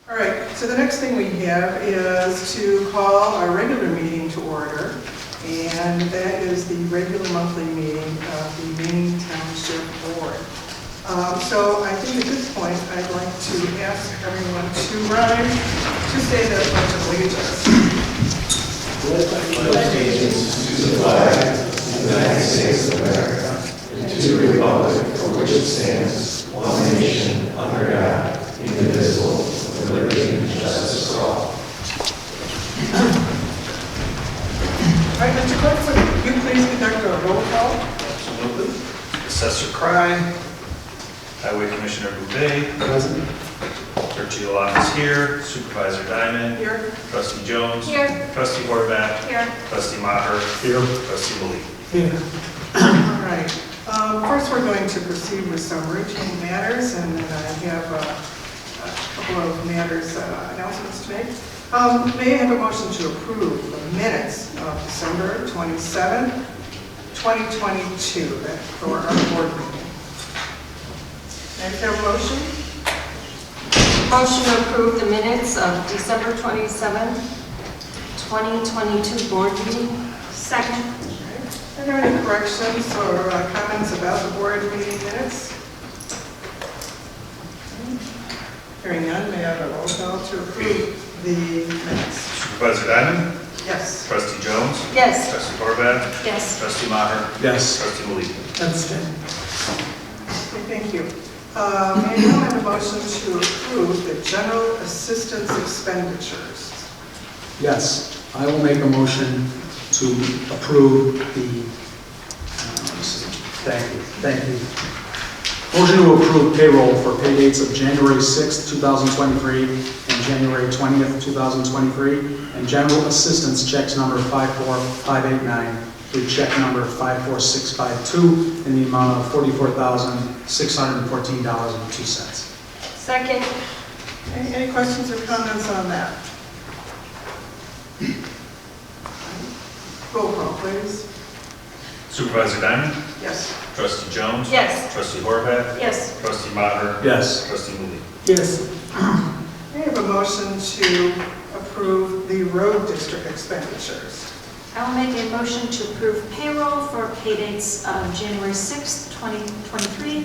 All right, so the next thing we have is to call our regular meeting to order, and that is the regular monthly meeting of the Maine Township Board. So I think at this point, I'd like to ask everyone to rise to say the Pledge of Allegiance. Pledge allegiance to the flag of the United States of America and to the republic for which it stands, one nation, under God, indivisible, with liberty and justice for all. All right, Mr. Clerk, would you please conduct a roll call? Absolutely. Assessor Cry, Highway Commissioner Bouvet, Present. Clerk Giovanni is here, Supervisor Diamond, Here. Trustee Jones, Here. Trustee Horvath, Here. Trustee Maher, Here. Trustee Malik. Here. All right. First, we're going to proceed with some routine matters, and then I have a couple of matters announcements to make. May I have a motion to approve the minutes of December 27, 2022, for our board meeting? May I have a motion? Motion to approve the minutes of December 27, 2022 board meeting. Second. Are there any corrections or comments about the board meeting minutes? Hearing none, may I have a roll call to approve the minutes? Supervisor Diamond, Yes. Trustee Jones, Yes. Trustee Horvath, Yes. Trustee Maher, Yes. Trustee Malik. Abstain. Okay, thank you. May I now have a motion to approve the general assistance expenditures? Yes, I will make a motion to approve the, thank you. Motion to approve payroll for pay dates of January 6th, 2023 and January 20th, 2023, and general assistance checks number 54589 through check number 54652 in the amount of $44,614.02. Second. Any questions or comments on that? Roll call, please. Supervisor Diamond, Yes. Trustee Jones, Yes. Trustee Horvath, Yes. Trustee Maher, Yes. Trustee Malik. Yes. May I have a motion to approve the road district expenditures? I will make a motion to approve payroll for pay dates of January 6th, 2023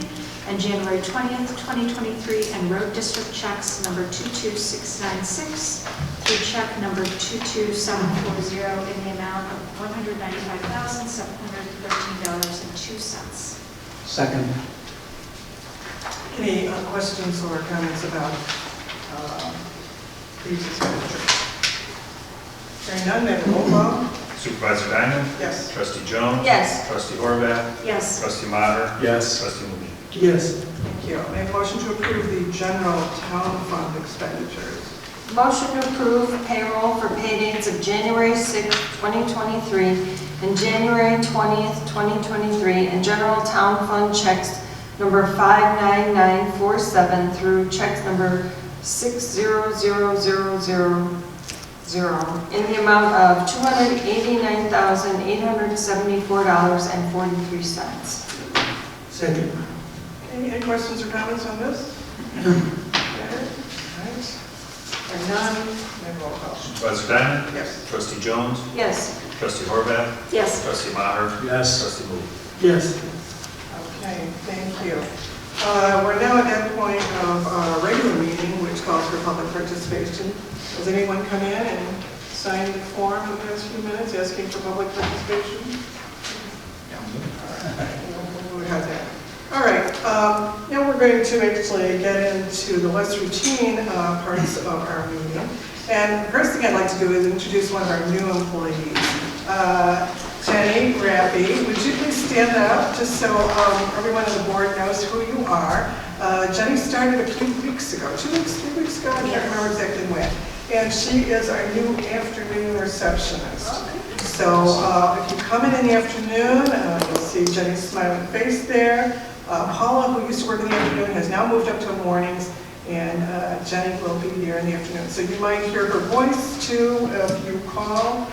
and January 20th, 2023, and road district checks number 22696 through check number 22740 in the amount of $195,713.02. Second. Any questions or comments about these expenditures? Hearing none, may I have a roll call? Supervisor Diamond, Yes. Trustee Jones, Yes. Trustee Horvath, Yes. Trustee Maher, Yes. Trustee Malik. Yes. Thank you. May I have a motion to approve the general town fund expenditures? Motion to approve payroll for pay dates of January 6th, 2023 and January 20th, 2023, and general town fund checks number 59947 through checks number 60000 in the amount of $289,874.43. Second. Any questions or comments on this? All right. Hearing none, may I have a roll call? Supervisor Diamond, Yes. Trustee Jones, Yes. Trustee Horvath, Yes. Trustee Maher, Yes. Trustee Malik. Yes. Okay, thank you. We're now at that point of our regular meeting, which calls for public participation. Does anyone come in and sign the form in the past few minutes asking for public participation? No. All right, we'll have that. All right, now we're going to actually get into the less routine parts of our meeting. And the first thing I'd like to do is introduce one of our new employees. Jenny Rappy, would you please stand up just so everyone on the board knows who you are? Jenny started a few weeks ago, 2 weeks, 3 weeks ago, I can't remember exactly when. And she is our new afternoon receptionist. So if you come in the afternoon, you'll see Jenny's smiling face there. Paula, who used to work in the afternoon, has now moved up to mornings, and Jenny will be here in the afternoon. So you might hear her voice too if you call.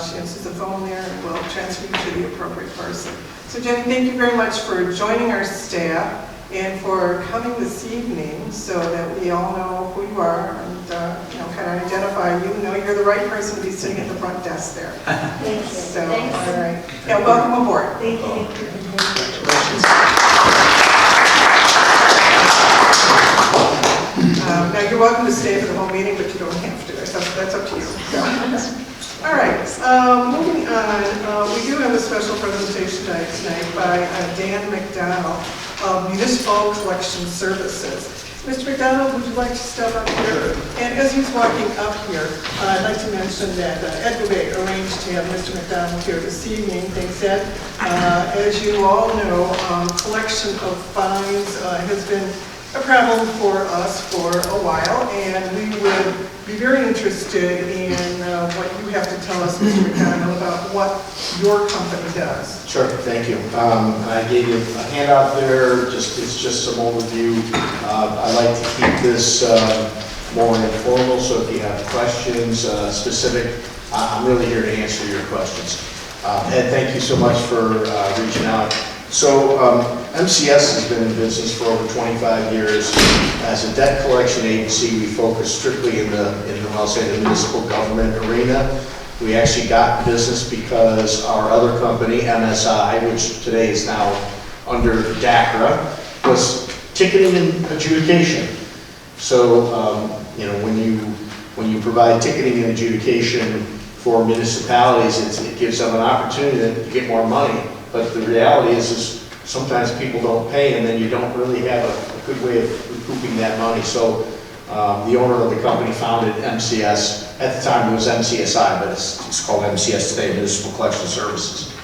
She answers the phone there and will transfer you to the appropriate person. So Jenny, thank you very much for joining our staff and for coming this evening so that we all know who you are and kind of identify you, know you're the right person to be sitting at the front desk there. Thank you. So, Thanks. all right. Yeah, welcome aboard. Thank you. Now, you're welcome to stay for the whole meeting, but you don't have to. That's up to you. So, all right, moving on, we do have a special presentation tonight by Dan McDonald of Municipal Collection Services. Mr. McDonald, would you like to step up here? And as he's walking up here, I'd like to mention that Ed Dubay arranged to have Mr. McDonald here this evening. Thanks, Ed. As you all know, collection of fines has been a problem for us for a while, and we would be very interested in what you have to tell us, Mr. McDonald, about what your company does. Sure, thank you. I gave you a handout there, it's just some overview. I like to keep this more informal, so if you have questions specific, I'm really here to answer your questions. Ed, thank you so much for reaching out. So MCS has been in business for over 25 years. As a debt collection agency, we focus strictly in the I'll say the municipal government arena. We actually got business because our other company, MSI, which today is now under DACRA, was ticketing and adjudication. So when you provide ticketing and adjudication for municipalities, it gives them an opportunity to get more money. But the reality is sometimes people don't pay, and then you don't really have a good way of recouping that money. So the owner of the company founded MCS. At the time it was MCSI, but it's called MCS today, Municipal Collection Services.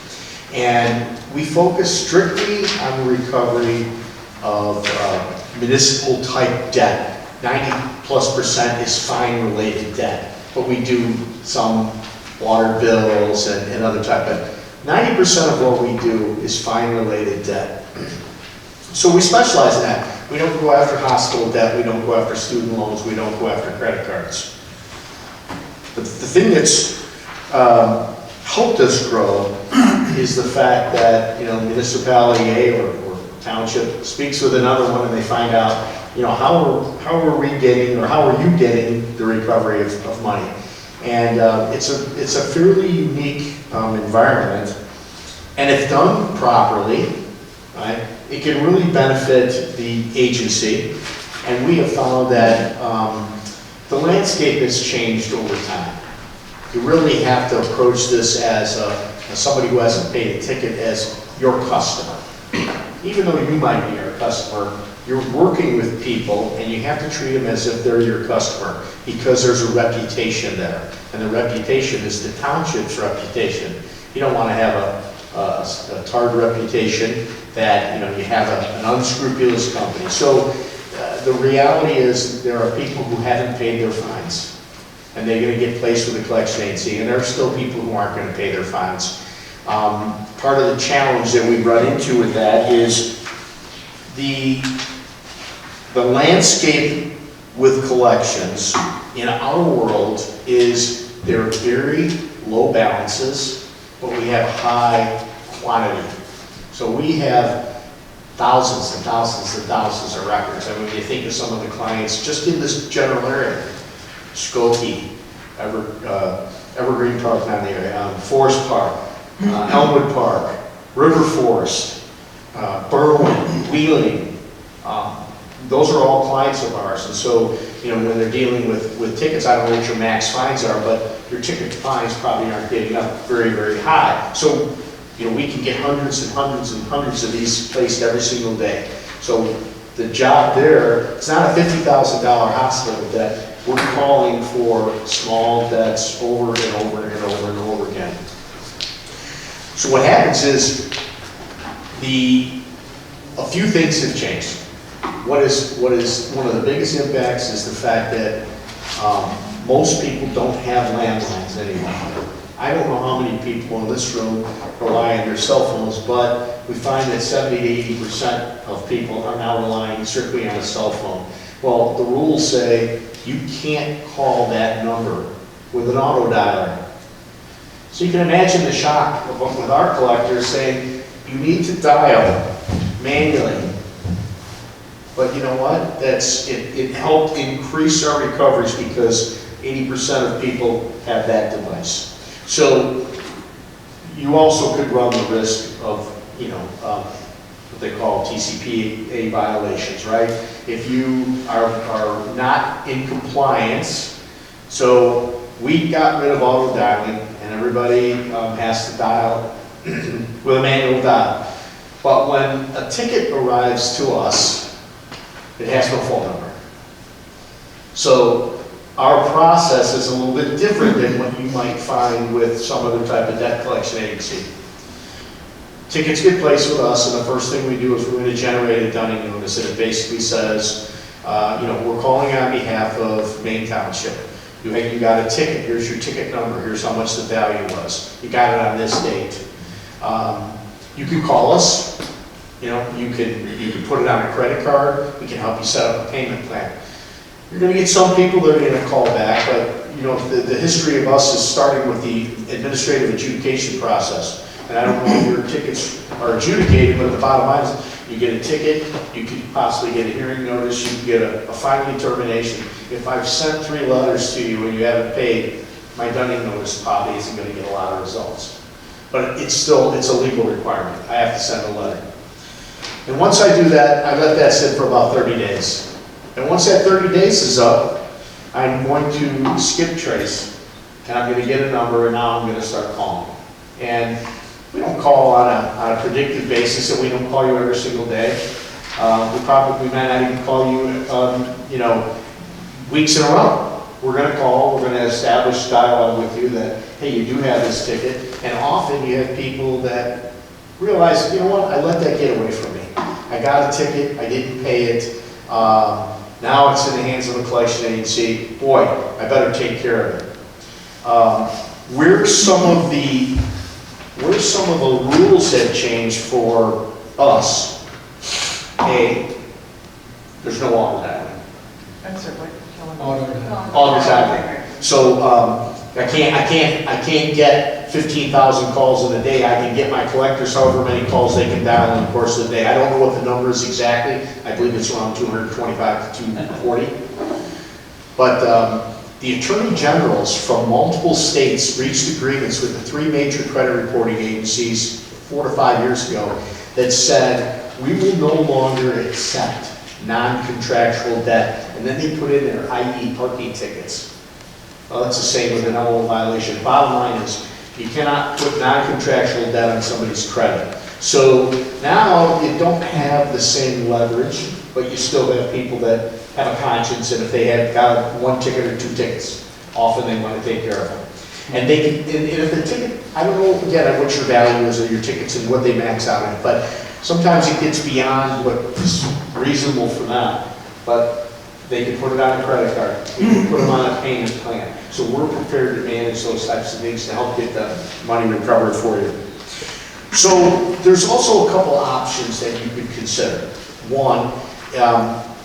And we focus strictly on the recovery of municipal type debt. 90+% is fine related debt, but we do some water bills and other type of 90% of what we do is fine-related debt. So we specialize in that. We don't go after hospital debt, we don't go after student loans, we don't go after credit cards. But the thing that's helped us grow is the fact that, municipality A or township speaks with another one and they find out, how are we getting, or how are you getting the recovery of money? And it's a fairly unique environment, and if done properly, right, it can really benefit the agency. And we have found that the landscape has changed over time. You really have to approach this as somebody who hasn't paid a ticket as your customer. Even though you might be our customer, you're working with people and you have to treat them as if they're your customer, because there's a reputation there. And the reputation is the township's reputation. You don't want to have a tarred reputation that you have an unscrupulous company. So the reality is there are people who haven't paid their fines, and they're going to get placed with a collection agency, and there are still people who aren't going to pay their fines. Part of the challenge that we run into with that is the landscape with collections in our world is there are very low balances, but we have high quantity. So we have thousands and thousands and thousands of records. I mean, when you think of some of the clients just in this general area, Skokie, Evergreen Park down the area, Forest Park, Elmwood Park, River Forest, Berwyn, Wheeling. Those are all clients of ours, and so when they're dealing with tickets, I don't know what your max fines are, but your ticket fines probably aren't getting up very, very high. So we can get hundreds and hundreds and hundreds of these placed every single day. So the job there, it's not a $50,000 hospital debt. We're calling for small debts over and over and over and over again. So what happens is a few things have changed. What is one of the biggest impacts is the fact that most people don't have landlines anymore. I don't know how many people in this room rely on their cell phones, but we find that 70 to 80% of people are now relying strictly on a cell phone. Well, the rules say you can't call that number with an auto dialer. So you can imagine the shock with our collectors saying, you need to dial manually. But you know what? It helped increase our recoveries because 80% of people have that device. So you also could run the risk of, what they call TCPA violations, right? If you are not in compliance, so we got rid of auto dialing, and everybody has to dial with a manual dial. But when a ticket arrives to us, it has no phone number. So our process is a little bit different than what you might find with some other type of debt collection agency. Tickets get placed with us, and the first thing we do is we're going to generate a dunning notice, and it basically says, we're calling on behalf of Maine Township. You got a ticket, here's your ticket number, here's how much the value was. You got it on this date. You can call us, you can put it on a credit card, we can help you set up a payment plan. You're going to get some people that are going to call back, but the history of us is starting with the administrative adjudication process. And I don't know if your tickets are adjudicated, but the bottom line is you get a ticket, you could possibly get a hearing notice, you can get a final determination. If I've sent 3 letters to you and you haven't paid, my dunning notice probably isn't going to get a lot of results. But it's a legal requirement. I have to send a letter. And once I do that, I let that sit for about 30 days. And once that 30 days is up, I'm going to skip trace, and I'm going to get a number, and now I'm going to start calling. And we don't call on a predictive basis, and we don't call you every single day. We might not even call you, weeks in a row. We're going to call, we're going to establish dialogue with you that, hey, you do have this ticket. And often you have people that realize, you know what, I let that get away from me. I got a ticket, I didn't pay it. Now it's in the hands of a collection agency. Boy, I better take care of it. Where some of the rules have changed for us, there's no auto dialing. That's it, Auto dialing. So I can't get 15,000 calls in a day. I can get my collectors however many calls they can dial in the course of the day. I don't know what the number is exactly. I believe it's around 225 to 240. But the attorney generals from multiple states reached agreements with the 3 major credit reporting agencies 4 to 5 years ago that said, we will no longer accept non-contractual debt. And then they put in their IE parking tickets. Well, that's the same with an LO violation. Bottom line is, you cannot put non-contractual debt on somebody's credit. So now you don't have the same leverage, but you still have people that have a conscience, and if they have got 1 ticket or 2 tickets, often they want to take care of them. And they can, and if the ticket, I don't know again what your value is of your tickets and what they max out at, but sometimes it gets beyond what is reasonable for them. But they can put it on a credit card. We can put them on a payment plan. So we're prepared to manage those types of things to help get the money recovered for you. So there's also a couple options that you could consider. One,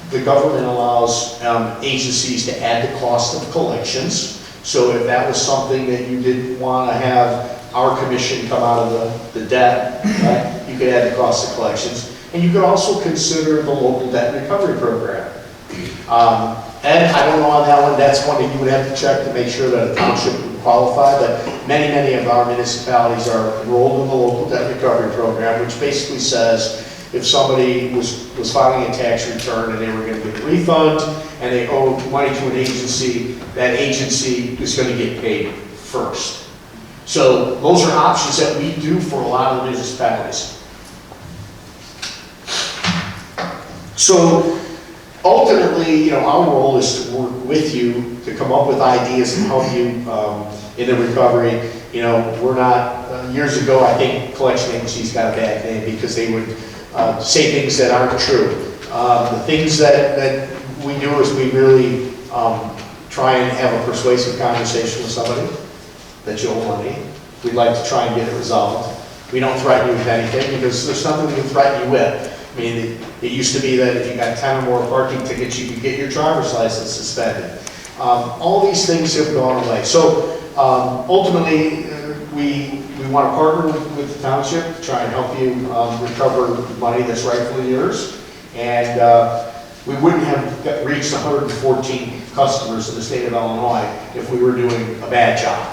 the government allows agencies to add the cost of collections. So if that was something that you didn't want to have our commission come out of the debt, right, you could add the cost of collections. And you could also consider the local debt recovery program. And I don't know on that one, that's one that you would have to check to make sure that a township would qualify, but many of our municipalities are enrolled in the local debt recovery program, which basically says if somebody was filing a tax return and they were going to get a refund and they owed money to an agency, that agency is going to get paid first. So those are options that we do for a lot of the municipalities. So ultimately, our role is to work with you to come up with ideas and help you in the recovery. We're not, years ago, I think collection agencies got a bad name because they would say things that aren't true. The things that we do is we really try and have a persuasive conversation with somebody that you owe money. We'd like to try and get it resolved. We don't threaten you with anything because there's nothing we can threaten you with. I mean, it used to be that if you got 10 or more parking tickets, you could get your driver's license suspended. All these things have gone away. So ultimately, we want to partner with the township to try and help you recover money that's rightfully yours. And We wouldn't have reached 114 customers in the state of Illinois if we were doing a bad job.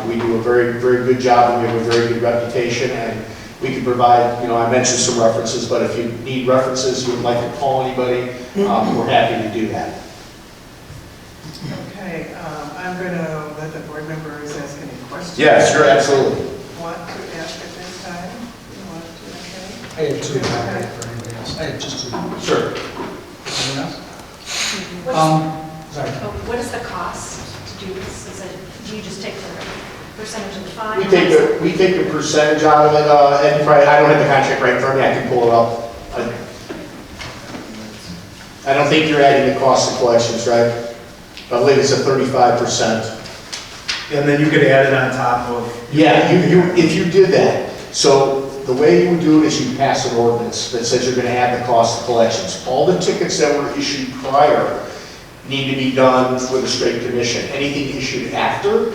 We do a very, very good job, and we have a very good reputation, and we can provide, I mentioned some references, but if you need references, you would like to call anybody, we're happy to do that. Okay, I'm going to let the board members ask any questions. Yeah, sure, absolutely. Want to ask at this time? You want to, okay? I had two, for anybody else. I had just two. Sure. Anyone else? Sorry. What is the cost to do this? Do you just take the percentage of the fine? We take a percentage out of it, and probably, I don't have the contract right in front of me, I can pull it up. I don't think you're adding the cost of collections, right? I believe it's a 35%. And then you could add it on top of. Yeah, if you did that, so the way you would do it is you pass an ordinance that says you're gonna add the cost of collections. All the tickets that were issued prior need to be done with a straight commission. Anything issued after,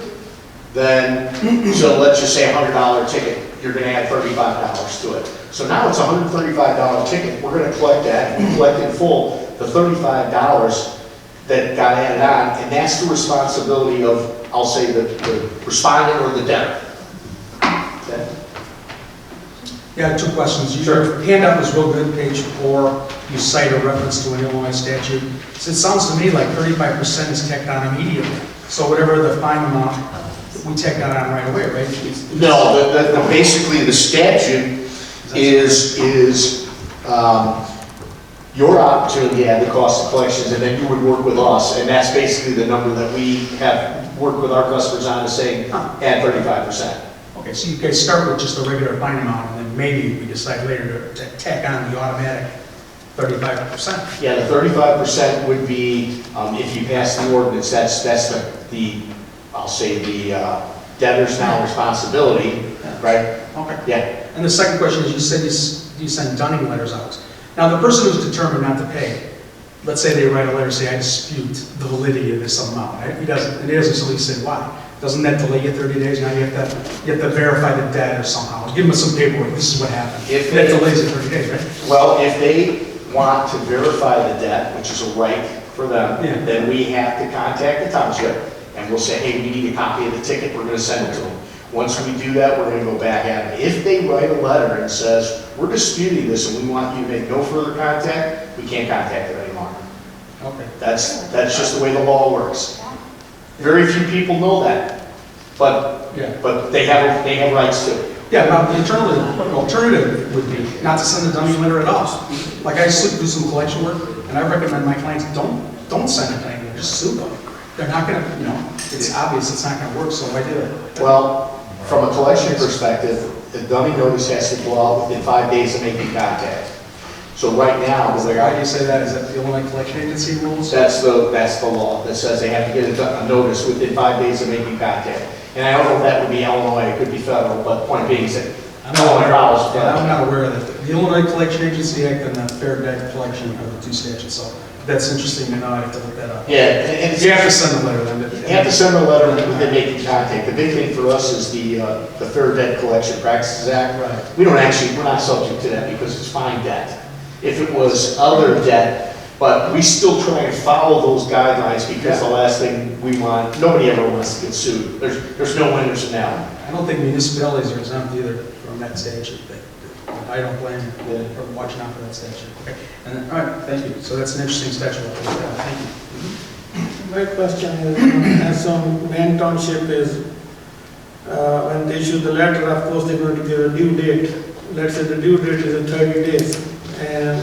then, so let's just say a $100 ticket, you're gonna add $35 to it. So now it's a $135 ticket, we're gonna collect that, we collect in full the $35 that got added on, and that's the responsibility of, I'll say, the respondent or the debtor. Okay? Yeah, two questions. Your handout was real good, page 4. You cite a reference to an Illinois statute. So it sounds to me like 35% is tacked on immediately. So whatever the fine amount, we tack that on right away, right? No, basically the statute is your opportunity to add the cost of collections, and then you would work with us, and that's basically the number that we have worked with our customers on, to say add 35%. Okay, so you guys start with just a regular fine amount, and then maybe we decide later to tack on the automatic 35%. Yeah, the 35% would be, if you pass the ordinance, that's the I'll say the debtor's now responsibility, right? Okay. Yeah. And the second question is, you said you send dunning letters out. Now, the person who's determined not to pay, let's say they write a letter saying, I dispute the validity of this amount, right? He doesn't really say why. Doesn't that delay you 30 days? Now you have to verify the debt or somehow. Give them some paperwork, this is what happened. If that delays it 30 days, right? Well, if they want to verify the debt, which is a right for them, then we have to contact the township, and we'll say, hey, we need a copy of the ticket, we're going to send it to them. Once we do that, we're going to go back at them. If they write a letter and says, we're disputing this and we want you to make no further contact, we can't contact them anymore. Okay. That's just the way the law works. Very few people know that, but they have rights to it. Yeah, now the alternative would be not to send a dummy letter at all. Like I used to do some collection work, and I recommend my clients don't send a dummy letter, just sue them. They're not going to, it's obvious it's not going to work, so why do it? Well, from a collection perspective, the dummy notice has to go out within 5 days of making contact. So right now, Why do you say that? Is that the Illinois Collection Agency rules? that's the law that says they have to get a notice within 5 days of making contact. And I don't know if that would be Illinois, it could be federal, but point being is that I'm not aware of that. The Illinois Collection Agency Act and the Fair Debt Collection are the two statutes, so that's interesting to know. I have to look that up. Yeah, and You have to send a letter then. you have to send a letter within making contact. The big thing for us is the Fair Debt Collection Practices Act. Right. We're not subject to that because it's fine debt. If it was other debt, but we still try and follow those guidelines because the last thing we want, nobody ever wants to get sued. There's no winners in that one. I don't think municipalities are exempt either from that statute. I don't blame you for watching out for that statute. Okay. And, all right, thank you. So that's an interesting statute. Thank you. My question is, as on Maine Township is, when they issue the letter, of course, they're going to give a due date. Let's say the due date is in 30 days, and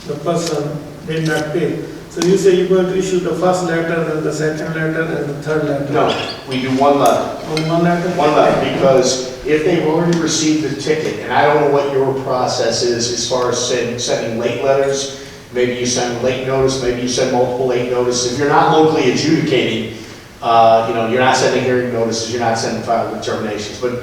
the person did not pay. So you say you're going to issue the first letter, then the second letter, and the third letter? No, we do one letter. One letter? One letter, because if they've already received the ticket, and I don't know what your process is as far as sending late letters, maybe you send late notice, maybe you send multiple late notices. If you're not locally adjudicating, you're not sending hearing notices, you're not sending final determinations, but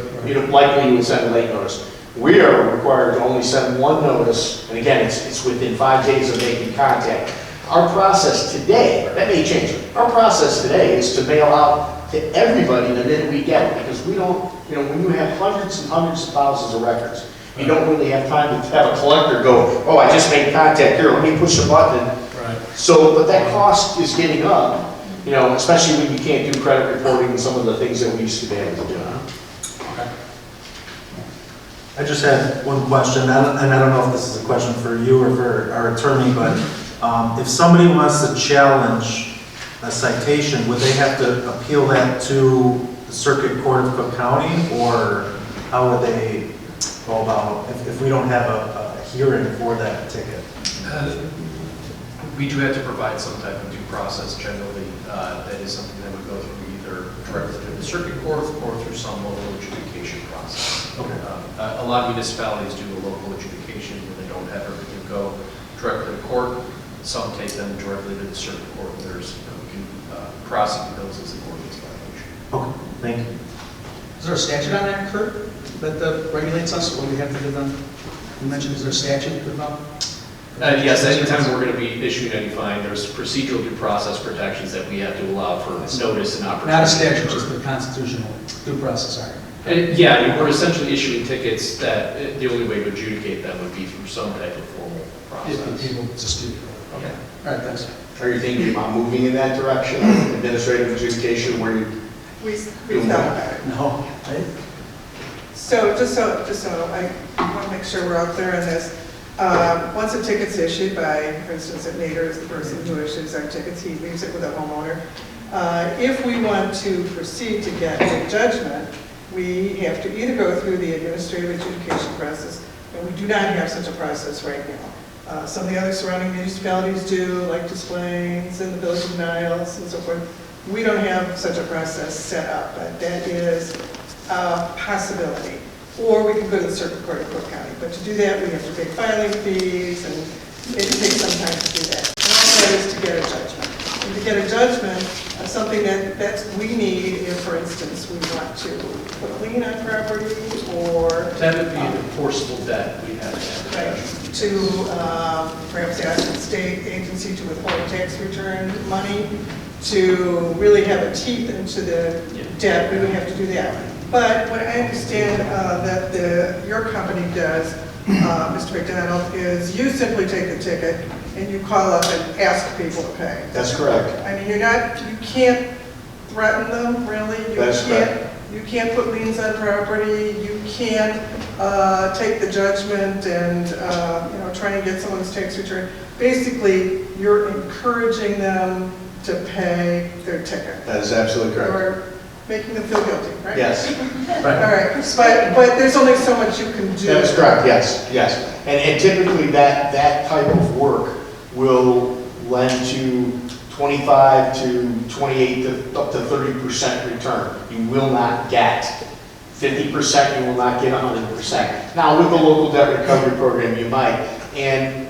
likely you would send a late notice. We are required to only send one notice, and again, it's within 5 days of making contact. Our process today, that may change, our process today is to mail out to everybody the minute we get it, because we don't, when you have hundreds and hundreds of thousands of records, you don't really have time to have a collector go, oh, I just made contact here, let me push a button, But that cost is getting up, you know, especially when you can't do credit reporting and some of the things that we used to be able to do. I just had one question, and I don't know if this is a question for you or for our attorney, but if somebody wants to challenge a citation, would they have to appeal that to the Circuit Court of Cook County, or how would they go about if we don't have a hearing for that ticket? We do have to provide some type of due process generally. That is something that would go through either directly through the circuit court or through some local adjudication process. Okay. A lot of municipalities do a local adjudication when they don't have everything go directly to court. Some take them directly to the circuit court. There's, we can prosecute those as an ordinance violation. Okay, thank you. Is there a statute on that, Kurt, that regulates us, what we have to give them? You mentioned, is there a statute about? Yes, anytime we're going to be issuing any fine, there's procedural due process protections that we have to allow for notice and opportunity. Not a statute, just the constitutional due process, sorry. Yeah, I mean, we're essentially issuing tickets that the only way to adjudicate them would be through some type of formal If process. people dispute. Okay. All right, thanks. Are you thinking about moving in that direction, administrative adjudication, where you? We've thought about it. No, right? So just so I want to make sure we're all clear on this. Once a ticket's issued by, for instance, at Nader is the person who issues our tickets, he leaves it with a homeowner. If we want to proceed to get a judgment, we have to either go through the administrative adjudication process, and we do not have such a process right now. Some of the other surrounding municipalities do, like Des Plaines and the Village of Niles and so forth. We don't have such a process set up, but that is a possibility. Or we can go to the Circuit Court of Cook County. But to do that, we have to pay filing fees, and it takes some time to do that. And all that is to get a judgment. And to get a judgment, something that we need if, for instance, we want to put a lien on property, or That would be an enforceable debt we have to have. right, to perhaps ask the state agency to withhold tax return money, to really have a teeth into the debt, we would have to do that. But what I understand that your company does, Mr. McDonald, is you simply take the ticket and you call up and ask people to pay. That's correct. I mean, you can't threaten them, really. You can't put liens on property. You can't take the judgment and try and get someone's tax return. Basically, you're encouraging them to pay their ticket. That is absolutely correct. Or making them feel guilty, right? Yes. All right, but there's only so much you can do. That is correct, yes. And typically that type of work will lend to 25 to 28 to up to 30% return. You will not get 50%, you will not get 100%. Now, with the local debt recovery program, you might. And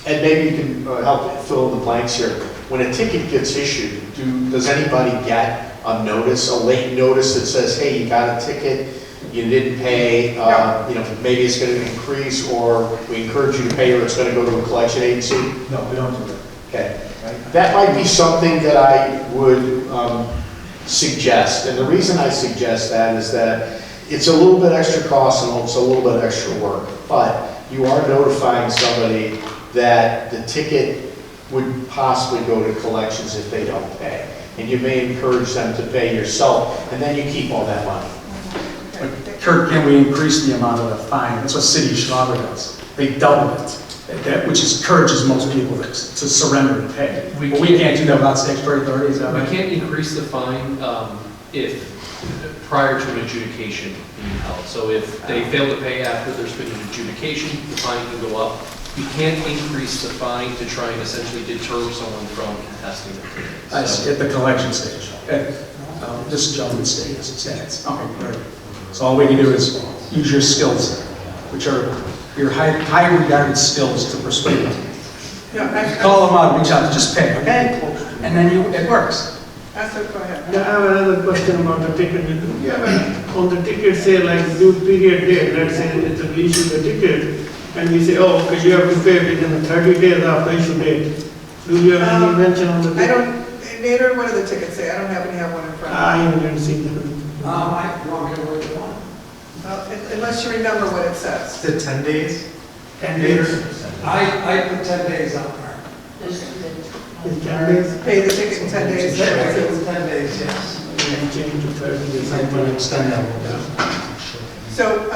maybe you can help fill in the blanks here. When a ticket gets issued, does anybody get a notice, a late notice that says, hey, you got a ticket, you didn't pay, maybe it's going to increase, or we encourage you to pay, or it's going to go to a collection agency? No, we don't do that. Okay. That might be something that I would suggest. And the reason I suggest that is that it's a little bit extra cost and it's a little bit extra work. But you are notifying somebody that the ticket would possibly go to collections if they don't pay. And you may encourage them to pay yourself, and then you keep all that money. Kurt, can we increase the amount of the fine? That's what City of Schwaber does. They double it, which encourages most people to surrender and pay. We But we can't do that without statutory authority, is that We right? can't increase the fine if prior to an adjudication being held. So if they fail to pay after there's been an adjudication, the fine can go up. You can't increase the fine to try and essentially deter someone from contesting the ticket. I see, at the collection stage. This gentleman states. Okay, great. So all we can do is use your skills, which are your high regarded skills, to persuade them. Call them out, reach out, just pay, okay? And then it works. Go ahead. I have another question about the ticket. On the ticket, say like due period date, let's say it's a issue the ticket, and we say, oh, because you have to pay within 30 days after issue date. Do you have any mention on the ticket? Nader, what do the tickets say? I don't happen to have one in front of me. I haven't seen them. You want me to work it on? Unless you remember what it says. Is it 10 days? 10 days. I put 10 days on there. Is 10 days? Pay the ticket in 10 days. It's 10 days, yes. And change to 30 days. I'm going to extend that. So,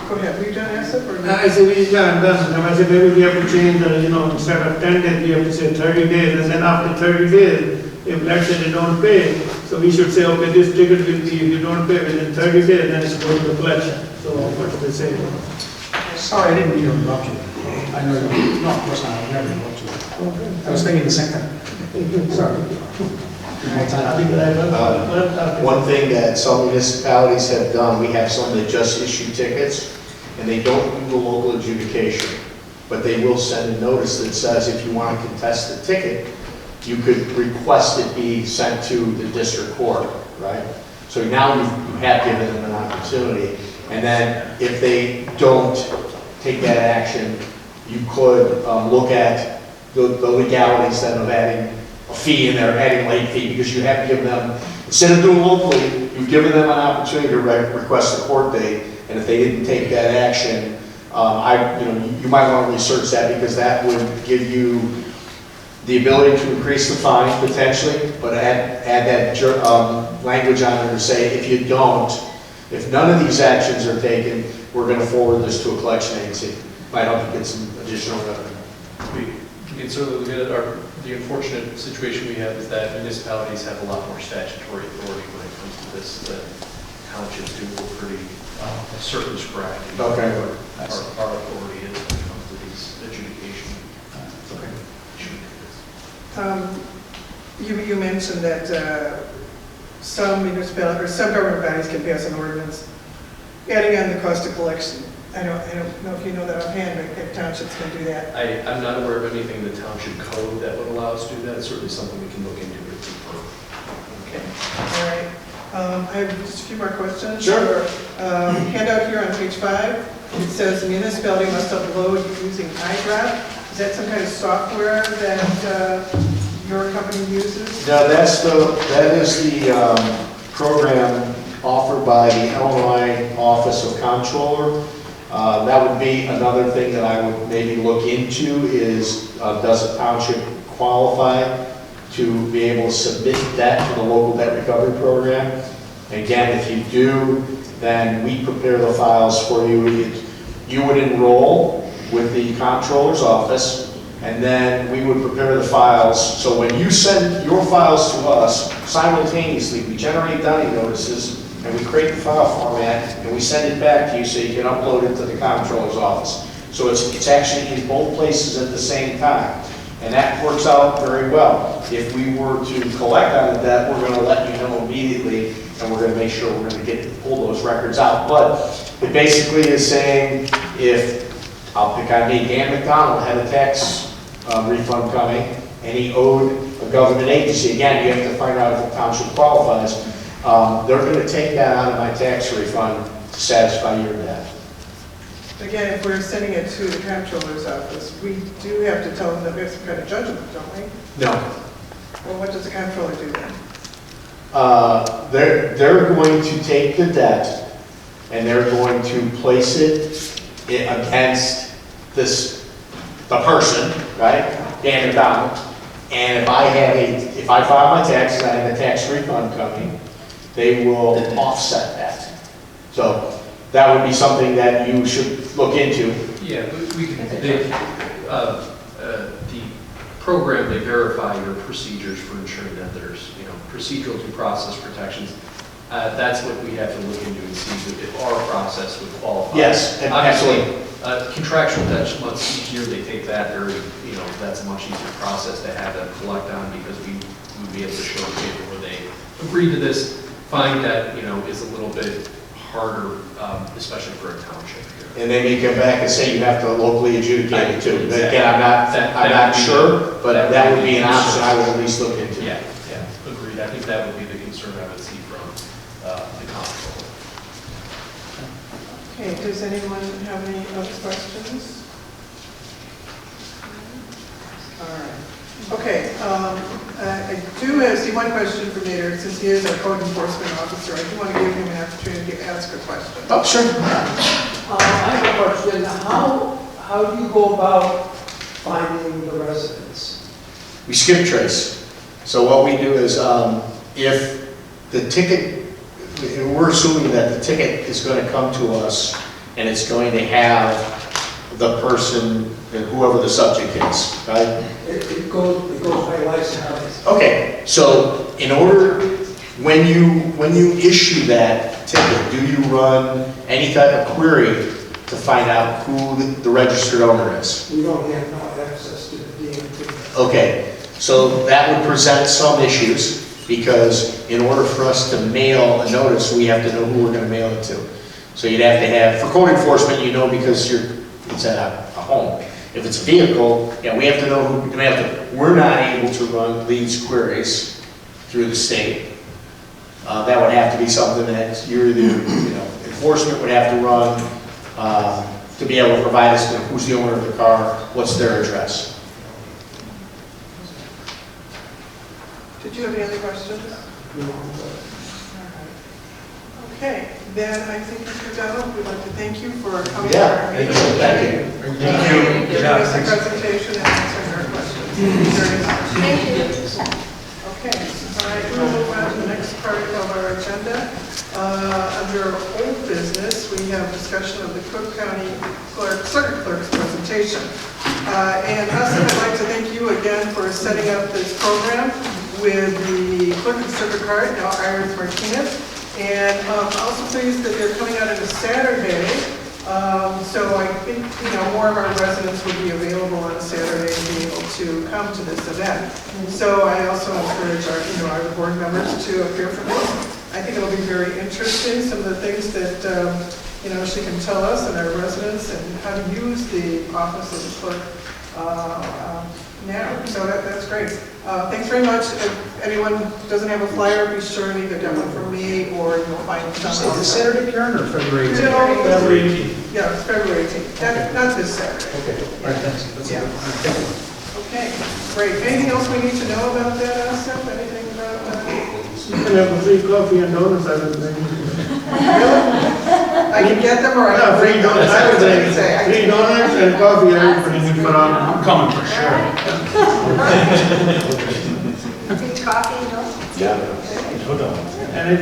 go ahead, were you done, Asif, or? I said, yeah, I'm done. I said, maybe we have to change the, instead of 10 days, we have to say 30 days, and then after 30 days, if let's say they don't pay, so we should say, okay, this ticket will be, if you don't pay within 30 days, then it's going to the collection. So what do they say? Sorry, I didn't mean to interrupt you. I know you, no, of course not, I never interrupt you. Okay. I was thinking the same thing. Sorry. I think that One thing that some municipalities have done, we have some that just issue tickets, and they don't do the local adjudication, but they will send a notice that says if you want to contest the ticket, you could request it be sent to the district court, right? So now you have given them an opportunity, and then if they don't take that action, you could look at the legalities then of adding a fee in there, adding late fee, because you have given them, instead of doing locally, you've given them an opportunity to request a court date, and if they didn't take that action, you might want to research that, because that would give you the ability to increase the fine potentially, but add that language on there to say, if none of these actions are taken, we're going to forward this to a collection agency. Might help you get some additional revenue. We can certainly look at it. The unfortunate situation we have is that municipalities have a lot more statutory authority when it comes to this than townships do. We're pretty circumscribed in Okay. what our authority is when it comes to these adjudication. You mentioned that some municipalities, or some government bodies can pass an ordinance adding on the cost of collection. I don't know if you know that offhand, but if townships can do that. I'm not aware of anything in the township code that would allow us to do that. It's certainly something we can look into. Okay, all right. I have just a few more questions. Sure. Handout here on page 5, it says the municipality must upload using iDrop. Is that some kind of software that your company uses? No, that is the program offered by the Illinois Office of Comptroller. That would be another thing that I would maybe look into is, does a township qualify to be able to submit debt to the local debt recovery program? Again, if you do, then we prepare the files for you. You would enroll with the comptroller's office, and then we would prepare the files. So when you send your files to us, simultaneously, we generate Dunning notices, and we create the file format, and we send it back to you so you can upload it to the comptroller's office. So it's actually in both places at the same time. And that works out very well. If we were to collect on the debt, we're going to let you know immediately, and we're going to make sure we're going to pull those records out. But it basically is saying, if, I'll pick on me, Dan McDonald had a tax refund coming, and he owed a government agency. Again, you have to find out if the township qualifies. They're going to take that out of my tax refund to satisfy your debt. Again, if we're sending it to the comptroller's office, we do have to tell them that we have some kind of judgment, don't we? No. Well, what does the comptroller do then? They're going to take the debt, and they're going to place it against the person, right, Dan McDonald. And if I file my taxes, I have a tax refund coming, they will offset that. So that would be something that you should look into. Yeah, we can, the program, they verify your procedures for ensuring that there's, procedural due process protections. That's what we have to look into and see if our process would qualify. Yes, Obviously, contractual debt's much easier. They take that very, that's a much easier process to have them collect on, because we would be able to show people where they agreed to this. Find that, is a little bit harder, especially for a township here. And then you come back and say you have to locally adjudicate it too. Exactly. Again, I'm not sure, but that would be an option I would at least look into. Yeah, agreed. I think that would be the concern I would see from the comptroller. Okay, does anyone have any other questions? All right. Okay, I do see one question for Nader, since he is our code enforcement officer. I do want to give him an opportunity to ask a question. Oh, sure. I have a question. How do you go about finding the residents? we skip trace. So what we do is, if the ticket, we're assuming that the ticket is going to come to us and it's going to have the person, whoever the subject is, right? It goes by license. Okay, so in order, when you issue that ticket, do you run any type of query to find out who the registered owner is? We don't have no access to the DMV. Okay, so that would present some issues, because in order for us to mail a notice, we have to know who we're going to mail it to. So you'd have to have, for code enforcement, you know, because it's at a home. If it's a vehicle, yeah, we have to know who to mail it to. We're not able to run these queries through the state. That would have to be something that enforcement would have to run to be able to provide us with who's the owner of the car, what's their address. Did you have any other questions? Okay, then I think, Mr. Donald, we'd like to thank you for coming to our meeting. Thank you. Giving us a presentation and answering our questions. Thank you very much. Thank you. Okay, all right, we'll move on to the next part of our agenda. Under old business, we have discussion of the Cook County Circuit Clerk's presentation. And also, I'd like to thank you again for setting up this program with the Clerk of the Circuit Card, now Iris Martinez. And also pleased that they're coming out on a Saturday. So I think, more of our residents will be available on a Saturday to be able to come to this event. So I also encourage our board members to appear for this. I think it'll be very interesting, some of the things that, she can tell us and our residents and how to use the office of the clerk now. So that's great. Thanks very much. If anyone doesn't have a flyer, be sure to either get one from me or you'll find some. Is it Saturday, Karen, or February 18th? No, February 18th. Yeah, it's February 18th. Not this Saturday. Okay, all right, thanks. That's Yeah. it. Okay, great. Anything else we need to know about that, Seth? Anything about that? You can have a free coffee and donuts, I would think. I can get them or I Yeah, can free bring them. donuts, I would say. Free donuts and coffee, I would bring it for on. I'm coming for sure. Coffee, no? And if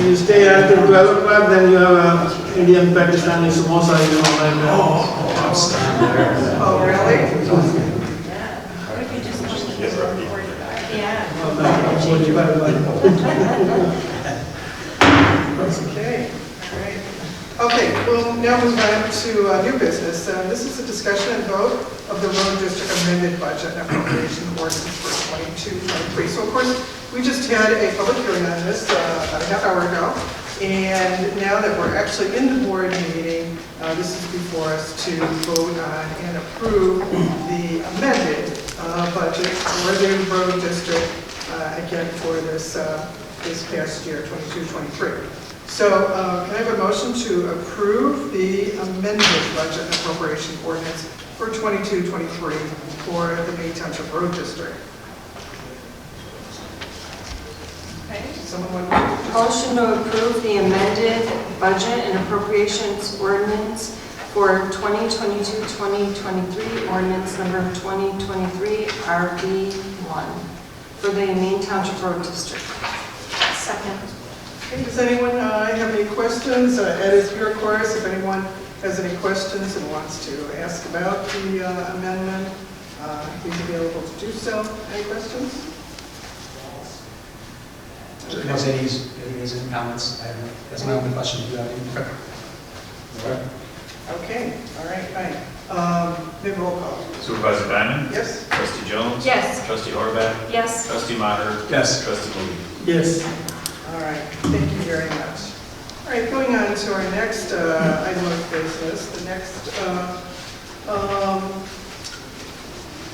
you stay after 12 o'clock, then you have a Indian Pakistani samosa, like that. I'll stand there. Oh, really? Yeah. Okay, all right. Okay, we'll now move on to new business. This is a discussion and vote of the road district amended budget and appropriation ordinance for 22-23. So of course, we just had a public hearing on this about a half hour ago. And now that we're actually in the board meeting, this is before us to vote on and approve the amended budget for the road district, again, for this past year, 22-23. So can I have a motion to approve the amended budget and appropriation ordinance for 22-23 for the Maine Township Road District? Okay, someone want to? Motion to approve the amended budget and appropriations ordinance for 2022-2023, ordinance number 2023 RB1 for the Maine Township Road District. Second. Okay, does anyone have any questions? Ed is here, of course, if anyone has any questions and wants to ask about the amendment, he's available to do so. Any questions? Unless any has any comments, that's my only question. Do you have any? Okay, all right, fine. Then roll call. Supervisor Diamond? Yes? Trustee Jones? Yes. Trustee Horvath? Yes. Trustee Maher? Yes. Trustee Lee? Yes. All right, thank you very much. All right, going on to our next item of business. The next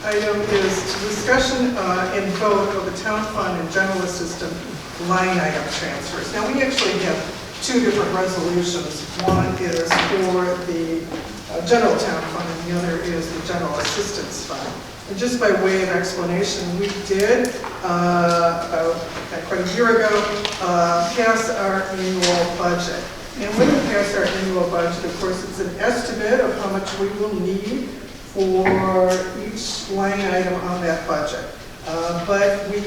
item is discussion and vote of the town fund and general assistance line item transfers. Now, we actually have two different resolutions. One is for the general town fund and the other is the general assistance fund. And just by way of explanation, we did, about quite a year ago, pass our annual budget. And when we pass our annual budget, of course, it's an estimate of how much we will need for each line item on that budget. But we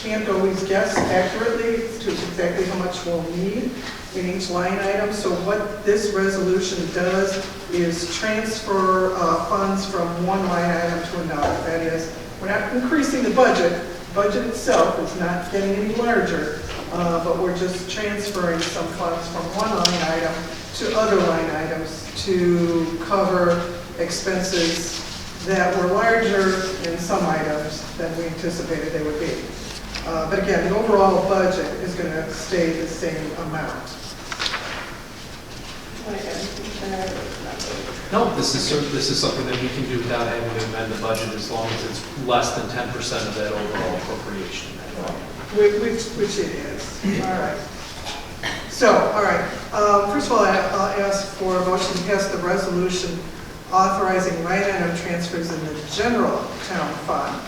can't always guess accurately to exactly how much we'll need in each line item. So what this resolution does is transfer funds from one line item to another. That is, we're not increasing the budget. The budget itself is not getting any larger, but we're just transferring some funds from one line item to other line items to cover expenses that were larger in some items than we anticipated they would be. But again, the overall budget is going to stay the same amount. No, this is something that we can do without having to amend the budget as long as it's less than 10% of that overall appropriation. Which it is. All right. So, all right. First of all, I'll ask for a motion to pass the resolution authorizing line item transfers in the general town fund.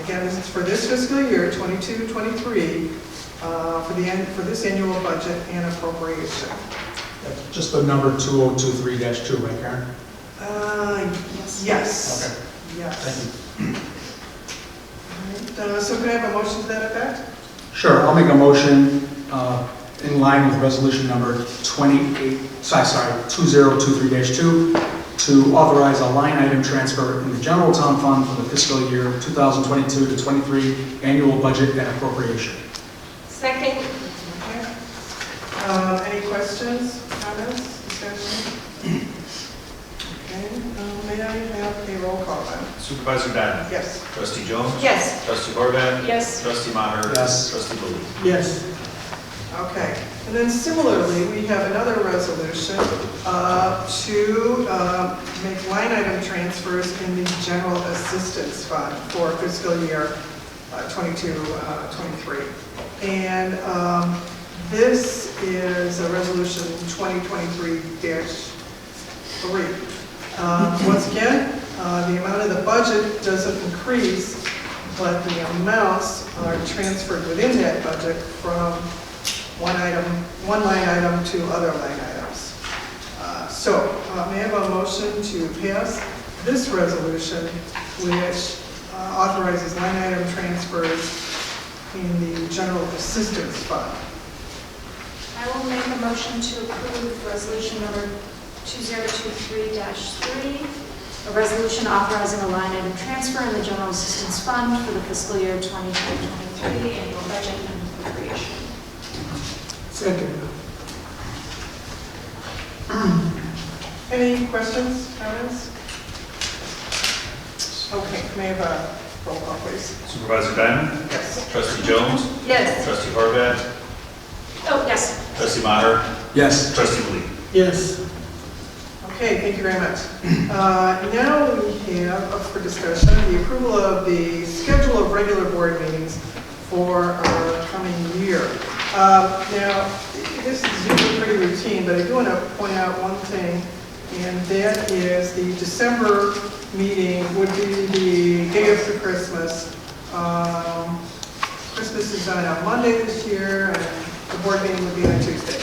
Again, this is for this fiscal year, 22-23, for this annual budget and appropriation. Just the number 2023-2, right, Karen? Yes. Okay. Yes. Thank you. All right, so can I have a motion to that effect? Sure, I'll make a motion in line with resolution number 2023-2 to authorize a line item transfer in the general town fund for the fiscal year 2022-23 annual budget and appropriation. Second. Okay. Any questions, comments, discussion? Okay, may I have a roll call then? Supervisor Diamond. Yes. Trustee Jones. Yes. Trustee Horvath. Yes. Trustee Maher. Yes. Trustee Lee. Yes. Okay, and then similarly, we have another resolution to make line item transfers in the general assistance fund for fiscal year 22-23. And this is a resolution 2023-3. Once again, the amount of the budget doesn't increase, but the amounts are transferred within that budget from one line item to other line items. May I have a motion to pass this resolution, which authorizes line item transfers in the general assistance fund? I will make a motion to approve resolution number 2023-3, a resolution authorizing a line item transfer in the general assistance fund for the fiscal year 2023 annual budget and appropriation. Second. Any questions, comments? Okay, may I have a roll call, please? Supervisor Diamond. Yes. Trustee Jones. Yes. Trustee Horvath. Oh, yes. Trustee Maher. Yes. Trustee Lee. Yes. Okay, thank you very much. Now we have up for discussion the approval of the schedule of regular board meetings for our coming year. Now, this is usually pretty routine, but I do want to point out one thing, and that is the December meeting would be the day after Christmas. Christmas is on a Monday this year, and the board meeting would be on Tuesday.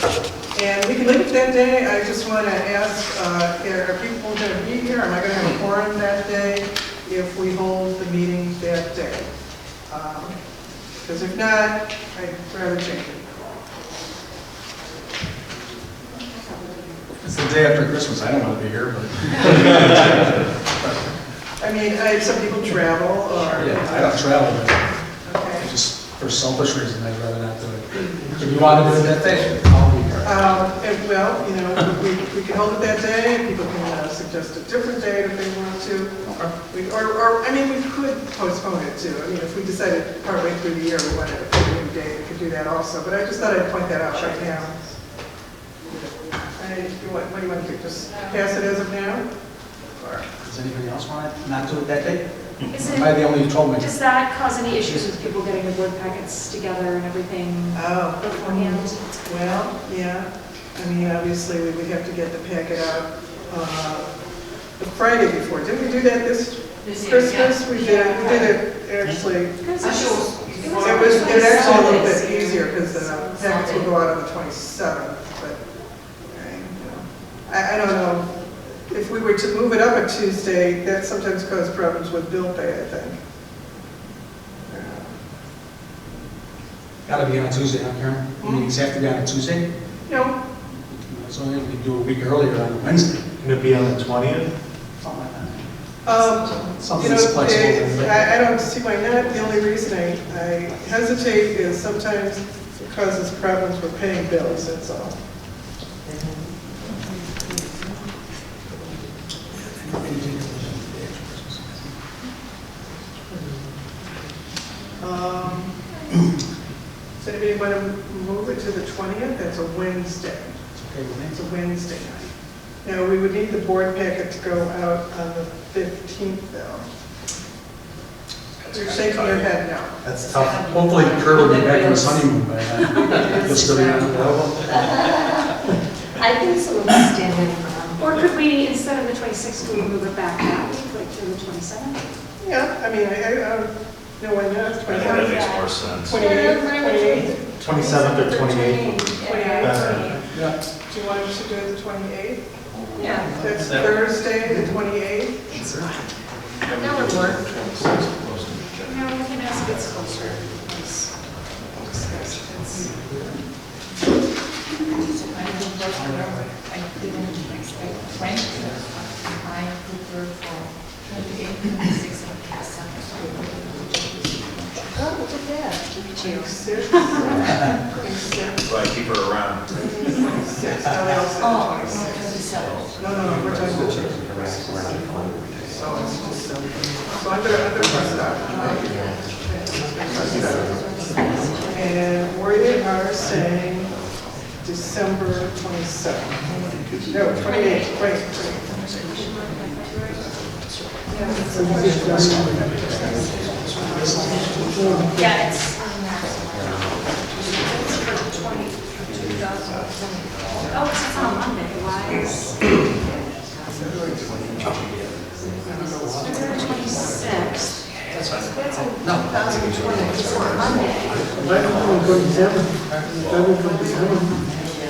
And we can leave it that day. I just want to ask, are people going to be here? Am I going to have a quorum that day if we hold the meeting that day? Because if not, I'd rather change it. It's the day after Christmas, I don't want to be here, but. I mean, some people travel or... Yeah, I don't travel, but Okay. just for selfish reasons, I'd rather not do it. If you want to do it that day, I'll be here. Well, you know, we can hold it that day. People can suggest a different date if they want to. I mean, we could postpone it too. I mean, if we decided partway through the year we wanted to pick a new date, we could do that also. But I just thought I'd point that out right now. What do you want to do? Just pass it as of now? Or? Does anybody else want to not do it that day? Is Am I the only who told me? Does that cause any issues with people getting the board packets together and everything beforehand? Well, yeah. I mean, obviously, we would have to get the packet out the Friday before. Didn't we do that this Christmas? Yeah. We did it actually. It was actually a little bit easier because the packets would go out on the 27th. But I don't know. If we were to move it up a Tuesday, that sometimes causes problems with bill pay, I think. Gotta be on a Tuesday, huh, Karen? Meetings have to be on a Tuesday? No, So we can do a week earlier on a Wednesday. Can it be on the 20th? Something like that. you Something know, that's flexible. I don't see why not. The only reason I hesitate is sometimes it causes problems with paying bills, that's all. Does anybody want to move it to the 20th? That's a Wednesday. It's a Wednesday night. Now, we would need the board packet to go out on the 15th, though. You're shaking your head no. That's tough. Hopefully Kurt will be back from his honeymoon by then. He'll still be on the level. I think so, we'll stand in for them. Or could we, instead of the 26th, could we move it back that week, like to the 27th? Yeah, I mean, I don't know when that's, I think that 27th, makes more sense. 28th, 27th or 28th? 28th. Yeah. Do you want us to do it the 28th? Yeah. That's Thursday, the 28th. That would work. No, we can ask it's closer. I prefer for 28th and 26th of December. Oh, look at that. 26th. 26th. So I keep her around. 26th. No, they all said Oh, 26th. No, we're talking about changing the rest. So it's just, so I'm gonna press that. And we are saying December 27th. No, 28th, wait. Yeah, it's. Oh, it's on Monday, why is? February 26th. That's fine. That's a 2020, it's on Monday. Why don't we go to 7?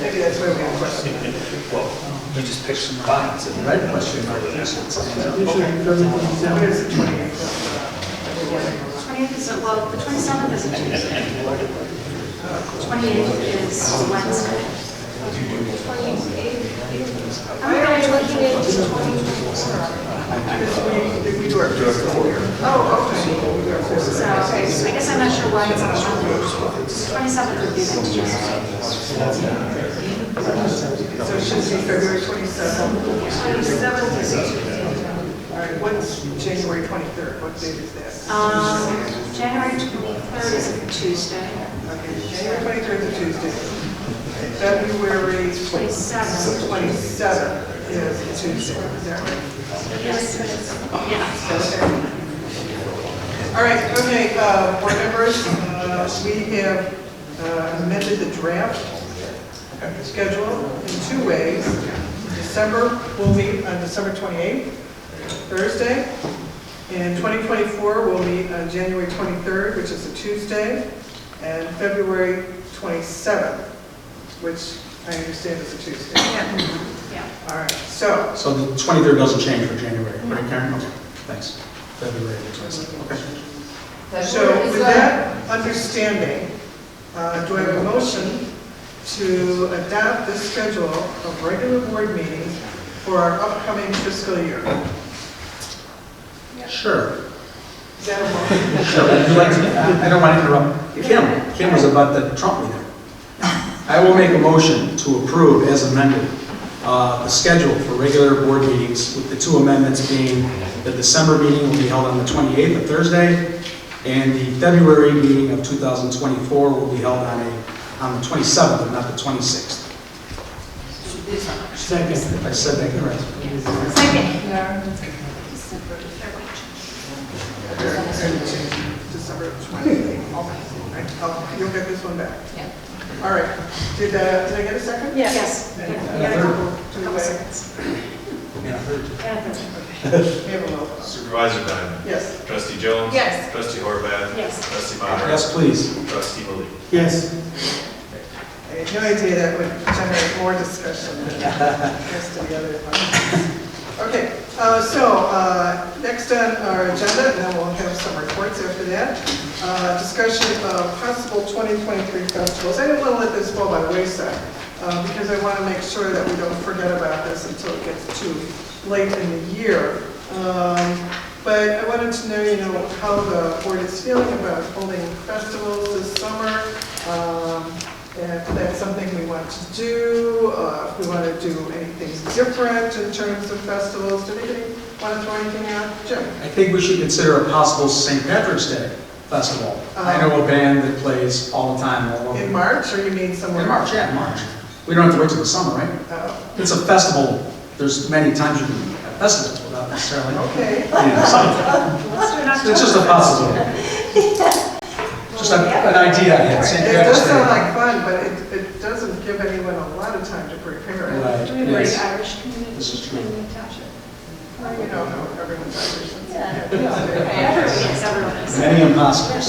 Maybe that's why we have a question. Well, you just pick some lines and Red question mark. What is the 28th? 20th is, well, the 27th is a Tuesday. 28th is Wednesday. I'm really looking into 2024. Did we do our fiscal year? Oh, okay. We do our fiscal So, year. okay, so I guess I'm not sure why it's on Monday. 27th would be next Tuesday. So it should be February 27th. 27th is a Tuesday. All right, what's January 23rd? What date is that? January 23rd is a Tuesday. Okay, January 23rd is a Tuesday. February 27th. 27th is a Tuesday, is that right? Yes. Yeah. Okay. All right, okay, board members, we have amended the draft schedule in two ways. December, we'll meet on December 28th, Thursday. In 2024, we'll meet on January 23rd, which is a Tuesday, and February 27th, which I understand is a Tuesday. Yeah. All right, so, So the 23rd doesn't change for January, right, Karen? Okay, thanks. February 27th, okay. so with that understanding, do I have a motion to adopt this schedule of regular board meetings for our upcoming fiscal year? Sure. Is that a motion? Sure, would you like to, I don't want to interrupt. Kim was about the Trump meeting. I will make a motion to approve as amended the schedule for regular board meetings, with the two amendments being the December meeting will be held on the 28th, a Thursday, and the February meeting of 2024 will be held on the 27th, and not the 26th. Second. If I said that correct. Second. December 28th. Right, you'll get this one back. Yeah. All right, did I get a second? Yes. And Yeah, a couple, couple two way. seconds. Yeah, We have a roll call. Supervisor Diamond. Yes. Trustee Jones. Yes. Trustee Horvath. Yes. Trustee Maher. Yes, please. Trustee Malik. Yes. I had no idea that would generate more discussion than the rest of the other ones. Okay, Next on our agenda, and then we'll have some reports after that, discussion of possible 2023 festivals. I didn't want to let this fall by the wayside, because I want to make sure that we don't forget about this until it gets too late in the year. But I wanted to know, how the board is feeling about holding festivals this summer. If that's something we want to do, if we want to do anything different in terms of festivals. Did anybody want to throw anything out? Jim? I think we should consider a possible St. Patrick's Day festival. I know a band that plays all the time. All over. In March, or you mean somewhere? In March, yeah, in March. We don't have to wait till the summer, right? It's a festival. There's many times you can have festivals without necessarily. Okay. It's just a possibility. Just an idea I had. St. It Patrick's does Day. sound like fun, but it doesn't give anyone a lot of time to prepare it. Right. Do we have a great Yes. Irish community This is true. in Maine Township? Well, everyone's Irish. Yeah. Everyone is. Many imposters.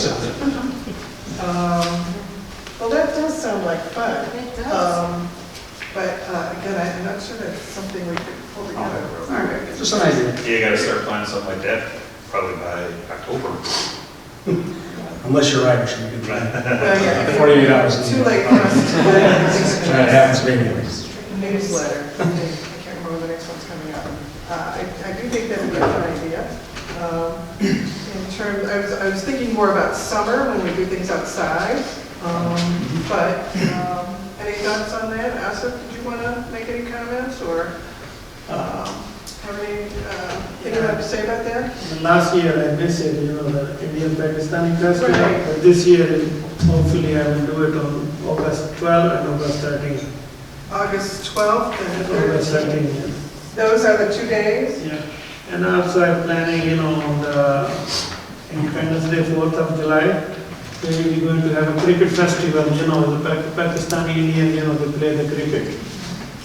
Well, that does sound like fun. It does. But again, I'm not sure that's something we could pull together real quick. Just an idea. You gotta start planning something like that probably by October. Unless you're Irish, you can try. Well, yeah, 48 hours. Too late for us to That happens to me anyways. newsletter. I can't remember when the next one's coming up. I do think that would be a fun idea. In terms, I was thinking more about summer when we do things outside. But any thoughts on that? Asa, did you want to make any comments or have anything you have to say about that? Last year I visited, the Indian-Pakistani festival. Right. But this year, hopefully I will do it on August 12th and August 13th. August 12th and the August 13th. 13th, Those are the 2 days? yeah. And also I'm planning, on the Independence Day, 4th of July, we will be going to have a cricket festival, the Pakistani Indian, they play the cricket.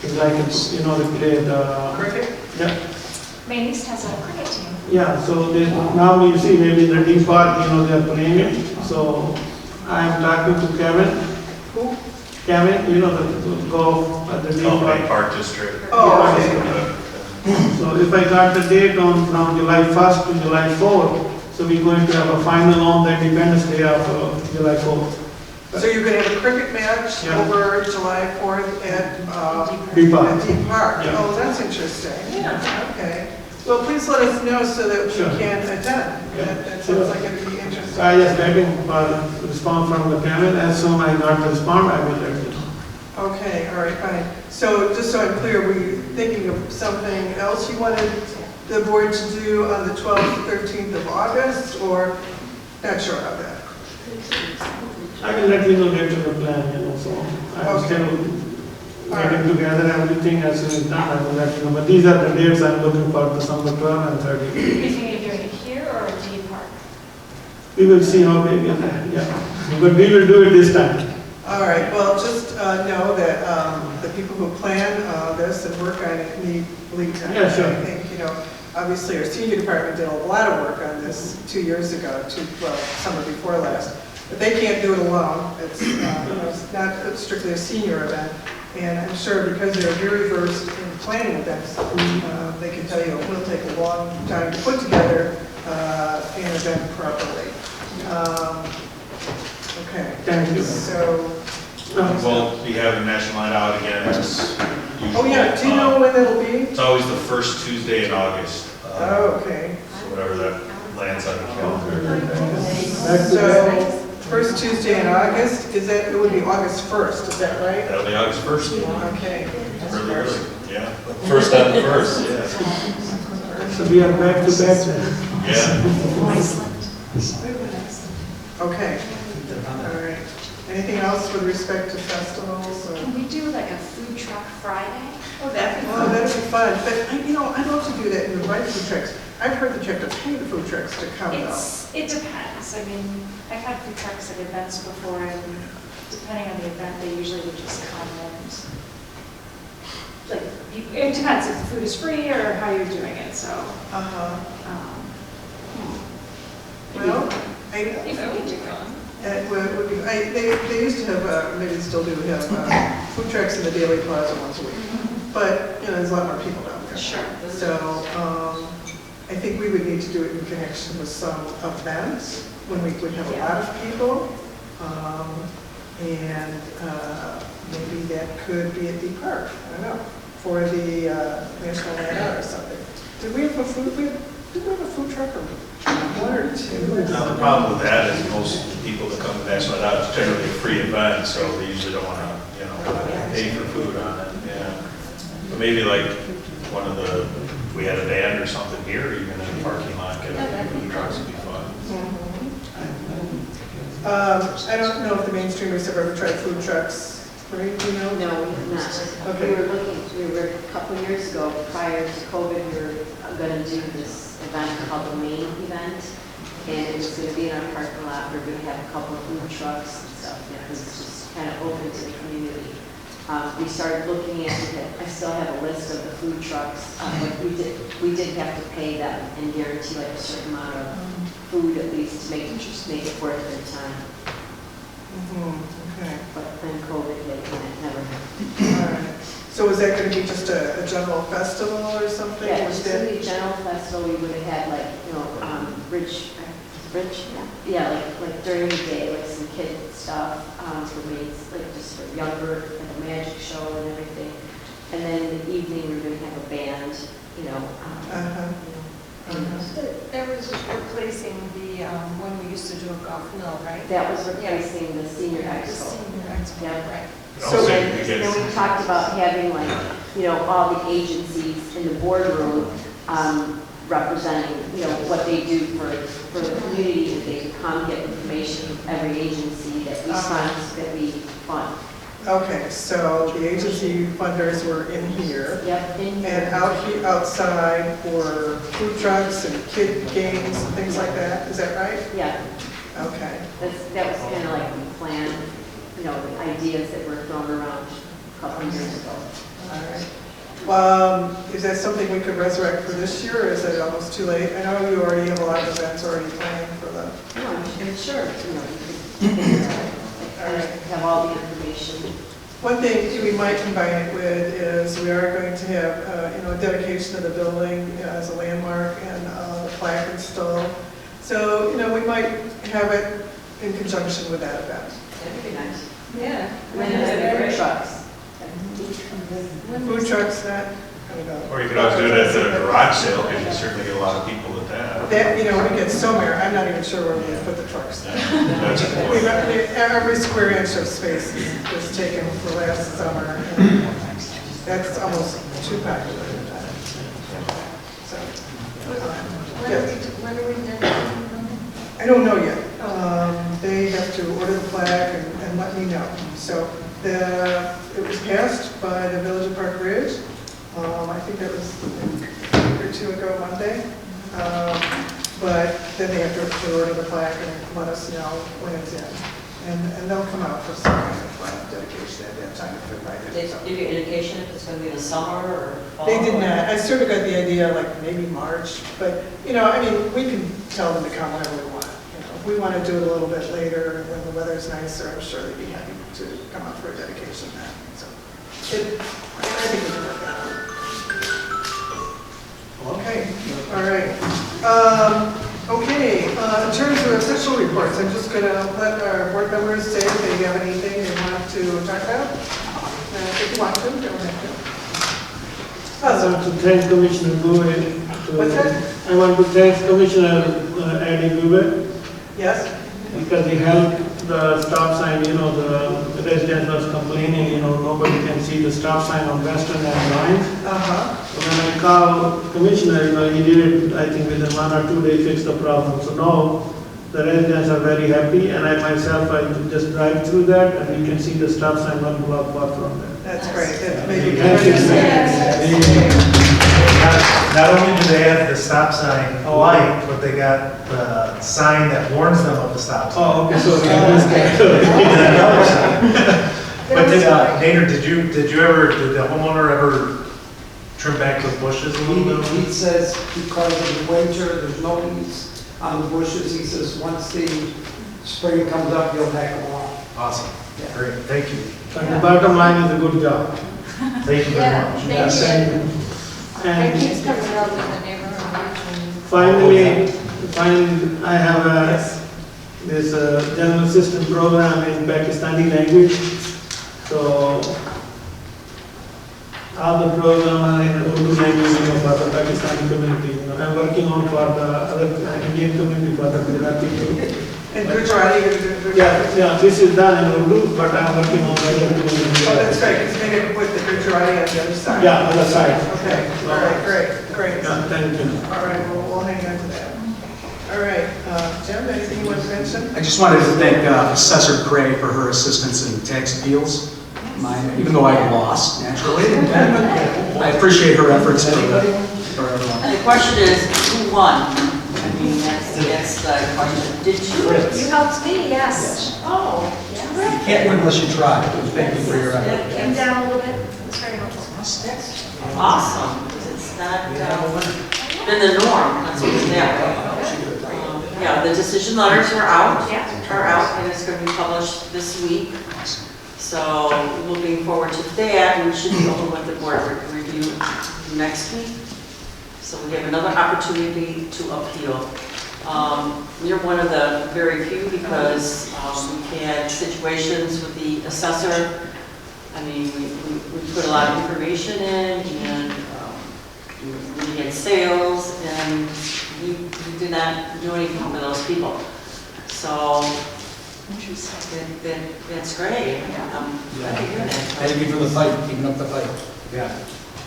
It's like, they play the... Cricket? Yeah. Maine East has a cricket team. Yeah, so now you see maybe in the deep park, they are playing it. So I am talking to Kevin. Who? Kevin, the golf at the deep Maine park. Park District. Oh, okay. So if I got the date from July 1st to July 4th, so we're going to have a final on the Independence Day of July 4th. So you're going to have a cricket match Yeah. over July 4th at Deep Park. at Deep Park? Yeah. Oh, that's interesting. Yeah. Okay. Well, please let us know so that we Sure. can attend. Yeah. That Sure. sounds like it would be interesting. I just waiting for response from the Kevin. As soon as I got the response, I will let you know. Okay, all right, fine. So just so I'm clear, were you thinking of something else you wanted the board to do on the 12th, 13th of August, or not sure about that? I will let you know later the plan, so I'm Okay. still All right. getting together everything as soon as done, I will let you know. But these are the dates I'm looking for, December 12 and 13. Are you thinking of doing it here or at Deep Park? We will see how we get there, yeah. But we will do it this time. All right, well, just know that the people who plan this and work on it need lead time. Yeah, sure. I think, obviously our senior department did a lot of work on this 2 years ago, summer before last. But they can't do it alone. It's not strictly a senior event. And I'm sure because they're very versed in planning events, they can tell you it will take a long time to put together an event properly. Okay. Thank you. So, We'll be having National Night Out again as usual. oh yeah, do you know when it'll be? It's always the first Tuesday in August. Oh, okay. So whatever that lands on the calendar. Back to So, back. first Tuesday in August, it would be August 1st, is that right? That'll be August 1st. Okay. Really early, yeah. First on the first, yeah. So we are back to back then. Yeah. Okay. All right. Anything else with respect to festivals? or- Can we do like a food truck Friday? Oh, that'd be fun. But, I'd love to do that and invite food trucks. I've heard that you have to pay the food trucks to come, though. It depends. I mean, I've had food trucks at events before, and depending on the event, they usually would just come and, it depends if the food is free or how you're doing it, so. Uh-huh. If Well, we do one. would be, they used to have, maybe they still do have food trucks in the Daily Plaza once a week. But, there's a lot more people down there. Sure. So, I think we would need to do it in connection with some events when we would have a lot of people. And maybe that could be at the park, I don't know, for the National Night Out or something. Did we have a food, did we have a food truck or one or two? Now, the problem with that is most people that come to National Night Out, it's generally a free event, so they usually don't want to, you know, pay for food on it, yeah. But maybe like one of the, if we had a band or something here, even in the parking lot, get a food trucks would be fun. I don't know if the mainstreamers have ever tried food trucks, right, you know? No, we have not. Okay. We were a couple of years ago, prior to COVID, we were going to do this event called the Maine event. And it was going to be in our parking lot. We were going to have a couple of food trucks and stuff. And it was just kind of open to the community. We started looking at it. I still have a list of the food trucks. But we did have to pay them and guarantee like a certain amount of food at least to make it worth their time. Okay. But then COVID hit and it never happened. All right. So is that going to be just a general festival or something? Yeah, it's going to be a general festival. We would have had like, you know, Rich, yeah, like during the day, like some kid stuff for me, like just for younger, like a magic show and everything. And then in the evening, we were going to have a band, you know. That was replacing the, when we used to do a golf mill, right? That was replacing the senior expo. Yeah, right. So then we talked about having like, you know, all the agencies in the boardroom representing, you know, what they do for the community, that they come get information from every agency that we fund. Okay, so the agency funders were in here. Yep. And outside were food trucks and kid games and things like that, is that right? Yeah. Okay. That was kind of like the plan, you know, the ideas that were thrown around a couple of years ago. All right. Well, is that something we could resurrect for this year, or is it almost too late? I know you already have a lot of events already planned for the... No, I'm sure, you know, you could have all the information. One thing we might combine it with is we are going to have, you know, a dedication of the building as a landmark and a plaque installed. So, you know, we might have it in conjunction with that event. That'd be nice. Yeah. And then food trucks. Food trucks, that, I don't know. Or you could always do it at the garage sale, because you certainly get a lot of people at that. That, you know, we get so many, I'm not even sure where we put the trucks. That's important. Every square inch of space was taken for last summer, and that's almost too popular. So, When are we done? I don't know yet. They have to order the plaque and let me know. So it was passed by the Village of Park Ridge. I think that was a week or two ago Monday. But then they have to order the plaque and let us know when it's in. And they'll come out for some kind of dedication at that time if they're invited. They give you indication if it's going to be in the summer or fall? They did not. I sort of got the idea like maybe March, but, you know, I mean, we can tell them to come whenever we want. You know, if we want to do it a little bit later when the weather's nicer, I'm sure they'd be happy to come out for a dedication then. So, I think we can work that out. Okay, all right. Okay, in terms of official reports, I'm just going to let our board members say if they have anything they want to talk about. If you want to, go ahead. I want to thank Commissioner Bouvet. What's that? I want to thank Commissioner Eddie Bouvet Yes? because he helped the stop sign, you know, the resident was complaining, you know, nobody can see the stop sign on Western and Lines. So when I called Commissioner, you know, he did it, I think within 1 or 2 days, fix the problem. So now the residents are very happy, and I myself, I just drive through that and we can see the stop sign 1 block apart from there. That's great. That maybe Not only do they have the stop sign light, but they got the sign that warns them of the stop sign. Oh, okay, so But Nader, did the homeowner ever trim back the bushes a little bit? He says because of the winter, there's no leaves on the bushes. He says once the spring comes up, he'll hack them off. Awesome. Great. Thank you. But the bottom line is a good job. Thank you very much. Thank you. And It keeps coming up in the neighborhood. Finally, I have this general assistant program in Pakistani language. So all the program are in Urdu language, for the Pakistani community. I'm working on for the other Indian community, for the Gujarati people. And Gujarati, Yeah, this is done in Urdu, but I'm working on the other community. Oh, that's right, because maybe I can put the Gujarati on the other side. Yeah, other side. Okay, all right, great. Yeah, thank you. All right, well, we'll hang on to that. All right, Jim, anything you want to mention? I just wanted to thank Assessor Cray for her assistance in tax appeals. Even though I lost, naturally, I appreciate her efforts for everyone. The question is, who won? I mean, that's the question. Did you? You helped me, yes. Oh, You can't win unless you try. Thank you for your effort. It came down a little bit, it was very helpful. that's awesome, because it's not been the norm, let's put it that way. Yeah, the decision letters are out, and it's going to be published this week. So looking forward to that. We should be open with the board review next week. So we have another opportunity to appeal. You're one of the very few because we've had situations with the assessor. I mean, we put a lot of information in, and we had sales, and we did not do anything for those people. So that's great. Thank you for the fight, keeping up the fight. Yeah,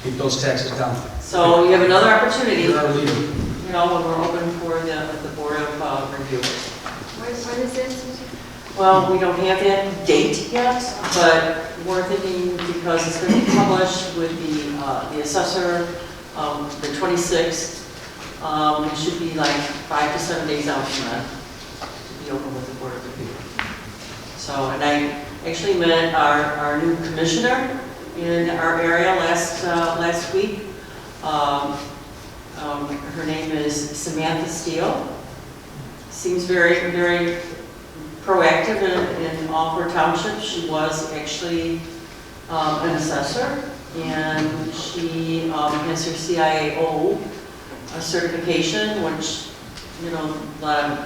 keep those taxes down. So you have another opportunity, You're our leader. you know, when we're open for the Board of Review. When is this? Well, we don't have that date yet, but we're thinking because it's going to be published with the assessor, the 26th, it should be like 5 to 7 days out from that to be open with the Board of Review. So, and I actually met our new commissioner in our area last week. Her name is Samantha Steele. Seems very, very proactive in all of her townships. She was actually an assessor, and she has her CIAO certification, which, you know, a lot of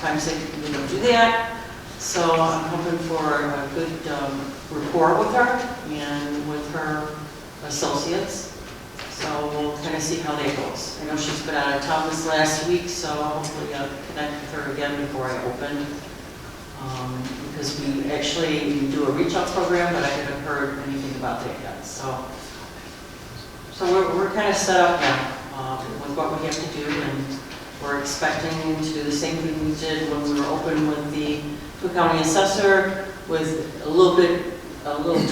times they don't do that. So I'm hoping for a good rapport with her and with her associates. So we'll kind of see how that goes. I know she's been out of town this last week, so hopefully I'll connect with her again before I open. Because we actually do a reach out program, but I haven't heard anything about that yet. So we're kind of set up now with what we have to do, and we're expecting to do the same thing we did when we were open with the county assessor, with a little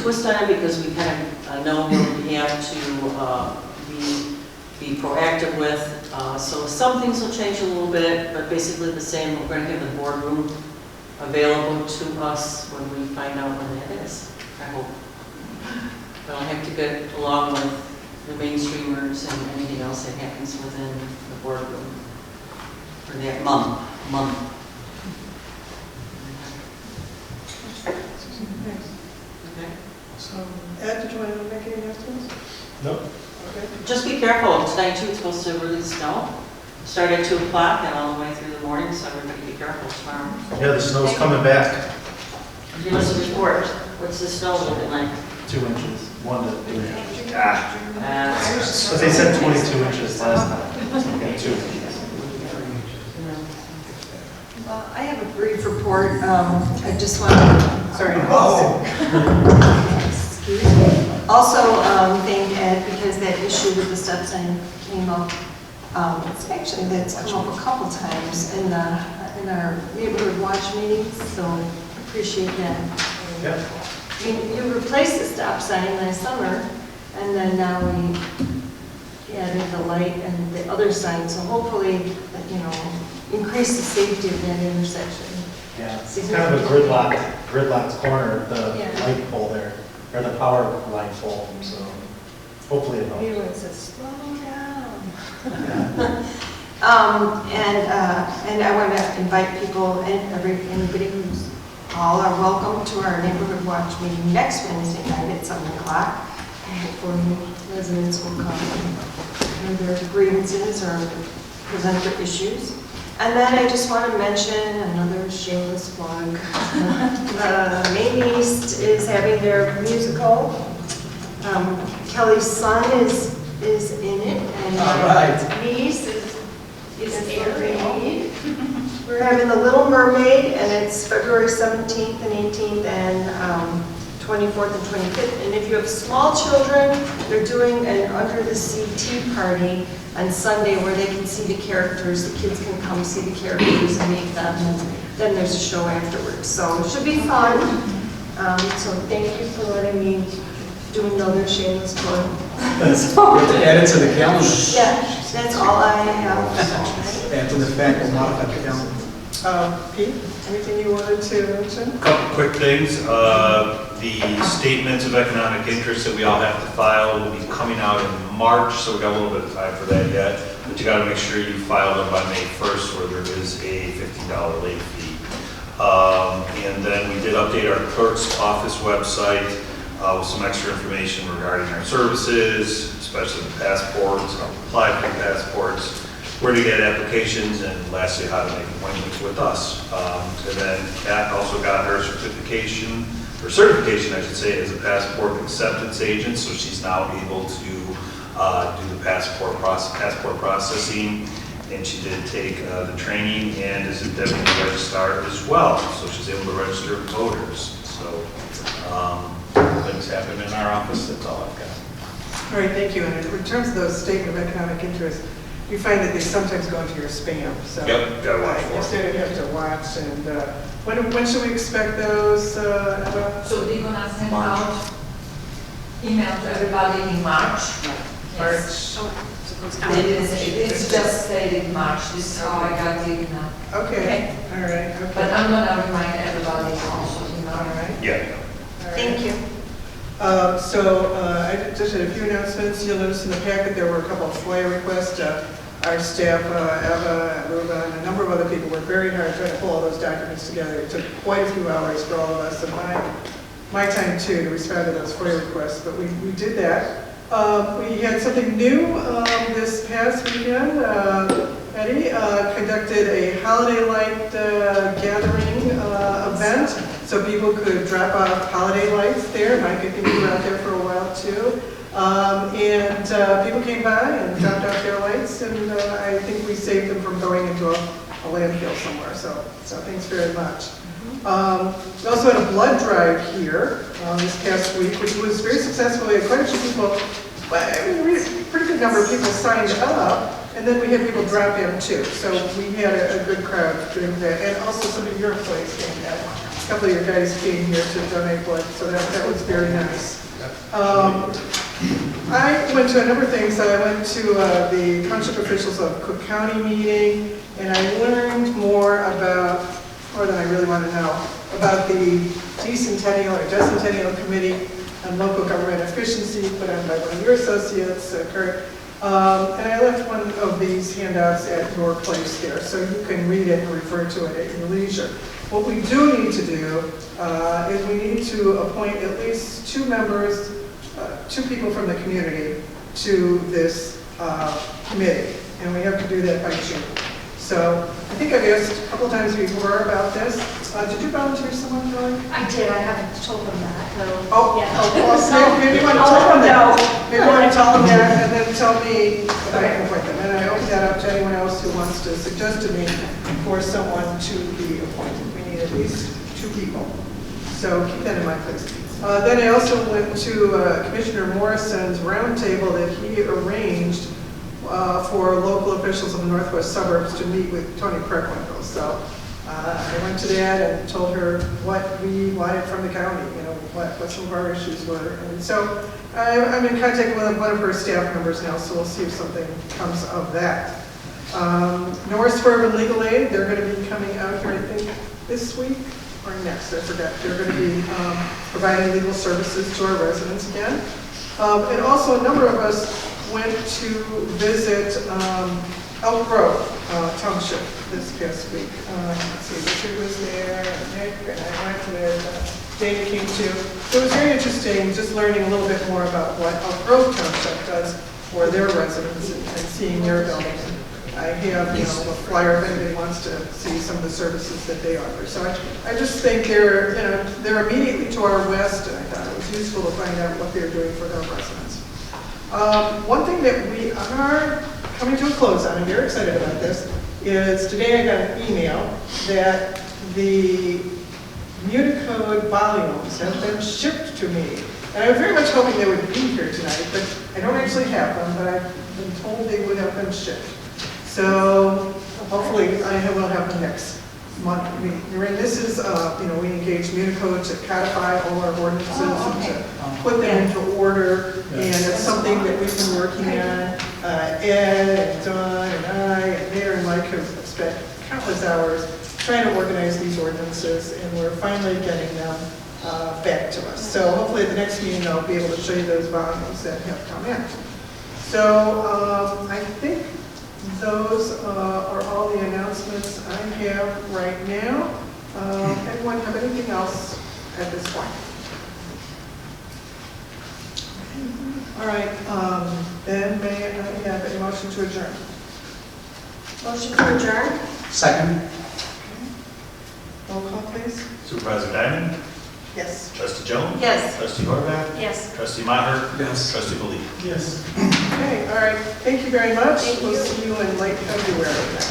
twist on it, because we kind of know what we have to be proactive with. So some things will change a little bit, but basically the same. We're going to have the boardroom available to us when we find out when that is, I hope. But I'll have to get along with the mainstreamers and anything else that happens within the boardroom for that month. Okay. So, Ed, did you want to make any announcements? No. Okay. Just be careful. Tonight too, it's supposed to really snow. Start at 2 o'clock and all the way through the morning, so everybody be careful tomorrow. Yeah, the snow's coming back. Give us a report. What's the snow looking like? 2 inches, 1 to 3 inches. But But they said 22 inches last time. So we got 2 inches. I have a brief report. I just want to, Sorry. excuse me. Also, thank Ed, because that issue with the stop sign came up. It's actually, that's come up a couple times in our neighborhood watch meetings, so appreciate that. Yeah. I mean, you replaced the stop sign last summer, and then now we added the light and the other sign, so hopefully, increase the safety of that intersection. Yeah, it's kind of a gridlocked corner, the light pole there, or the power line pole, so hopefully it helps. Everyone says, slow down. Yeah. And I want to invite people, and anybody who's all are welcome to our neighborhood watch meeting next Wednesday night at 7 o'clock. And hopefully residents will come and their grievances or present their issues. And then I just want to mention another shameless plug. Maine East is having their musical. Kelly's son is in it, and my niece is Ariel. We're having The Little Mermaid, and it's February 17th and 18th and 24th and 25th. And if you have small children, they're doing an Under the Sea tea party on Sunday where they can see the characters. The kids can come see the characters and meet them, and then there's a show afterwards. So it should be fun. So thank you for letting me do another shameless plug. Add it to the calendar. Yeah, that's all I have. Add to the fact, we'll modify the calendar. Pete, anything you wanted to mention? A couple quick things. The statements of economic interest that we all have to file will be coming out in March, so we got a little bit of time for that yet. But you got to make sure you file them by May 1st, where there is a $15 late fee. And then we did update our clerk's office website with some extra information regarding our services, especially the passports, how to apply for passports, where to get applications, and lastly, how to make appointments with us. And then Kat also got her certification I should say, as a passport acceptance agent, so she's now able to do the passport processing, and she did take the training and is a deputy registrar as well, so she's able to register voters. So things happen in our office. That's all I've got. All right, thank you. And in terms of those statement of economic interest, you find that they sometimes go into your spam. So Yep, gotta watch for instead you have to watch. And when should we expect those? Eva? So they're gonna send out email to everybody in March. Yes. It's just stated March. This is how I got the email. Okay. All right. Okay. But I'm gonna remind everybody also email. All right. Yeah. All right. Thank you. I just had a few announcements. You'll notice in the packet there were a couple of FOIA requests. Our staff, Eva, Ruba, and a number of other people worked very hard trying to pull all those documents together. It took quite a few hours for all of us, and my time too, to respond to those FOIA requests, but we did that. We had something new this past weekend. Eddie conducted a holiday light gathering event, so people could drop off holiday lights there. Mike, I think you were out there for a while too. And people came by and dropped off their lights, and I think we saved them from going into a landfill somewhere, so thanks very much. We also had a blood drive here this past week, which was very successful. We had quite a few people, a pretty good number of people signed up, and then we had people drop in too. So we had a good crowd doing that, and also some of your employees came in. A couple of your guys came here to donate blood, so that was very nice. I went to a number of things. I went to the Township Officials of Cook County meeting, and I learned more than I really want to know, about the decentennial or decentennial committee on local government efficiency put on by one of your associates, Kurt. And I left one of these handouts at your place there, so you can read it and refer to it at your leisure. What we do need to do is we need to appoint at least two members, two people from the community to this committee, and we have to do that by June. So I think I've asked a couple times before about this. Did you volunteer someone, Kelly? I did, I haven't told them that, though. Oh, Yeah. well, maybe you want to I'll tell them let that. them know. Maybe you want to tell them that, and then tell me if I can appoint them. And I open that up to anyone else who wants to suggest to me for someone to be appointed. We need at least two people. So keep that in mind, please. Then I also went to Commissioner Morrison's roundtable that he arranged for local officials in the northwest suburbs to meet with Tony Preckwinkle. So I went to that and told her what we wanted from the county, what some of our issues were. And so I'm in contact with one of her staff members now, so we'll see if something comes of that. North Suburban Legal Aid, they're going to be coming out here, I think, this week or next, I forgot. They're going to be providing legal services to our residents again. And also a number of us went to visit Elk Grove Township this past week. Let's see, Richard was there, and Nick, and I went with Dana came too. It was very interesting just learning a little bit more about what Elk Grove Township does for their residents and seeing their buildings. I have, you know, a flyer if anybody wants to see some of the services that they offer. So I just think they're, you know, they're immediately to our west, and I thought it was useful to find out what they're doing for their residents. One thing that we are coming to a close on, I'm very excited about this, is today I got an email that the Unicode volumes have been shipped to me. And I was very much hoping they would be here tonight, but I don't actually have them, but I've been told they would have been shipped. So hopefully we'll have them next month. This is, you know, we engage Unicode to codify all our ordinances and to put them into order. And it's something that we've been working on. Ed and Dawn and I and Mayor and Mike have spent countless hours trying to organize these ordinances, and we're finally getting them back to us. So hopefully at the next meeting I'll be able to show you those volumes that have come in. So I think those are all the announcements I have right now. Anyone have anything else at this point? All right, then may I have a motion to adjourn? Motion to adjourn? Second? Roll call, please. Supervisor Diamond? Yes. Trustee Jones? Yes. Trustee Horvath? Yes. Trustee Maher? Yes. Trustee Believe? Yes. Okay, all right. Thank you very much. Thank We'll you. see you in late February then.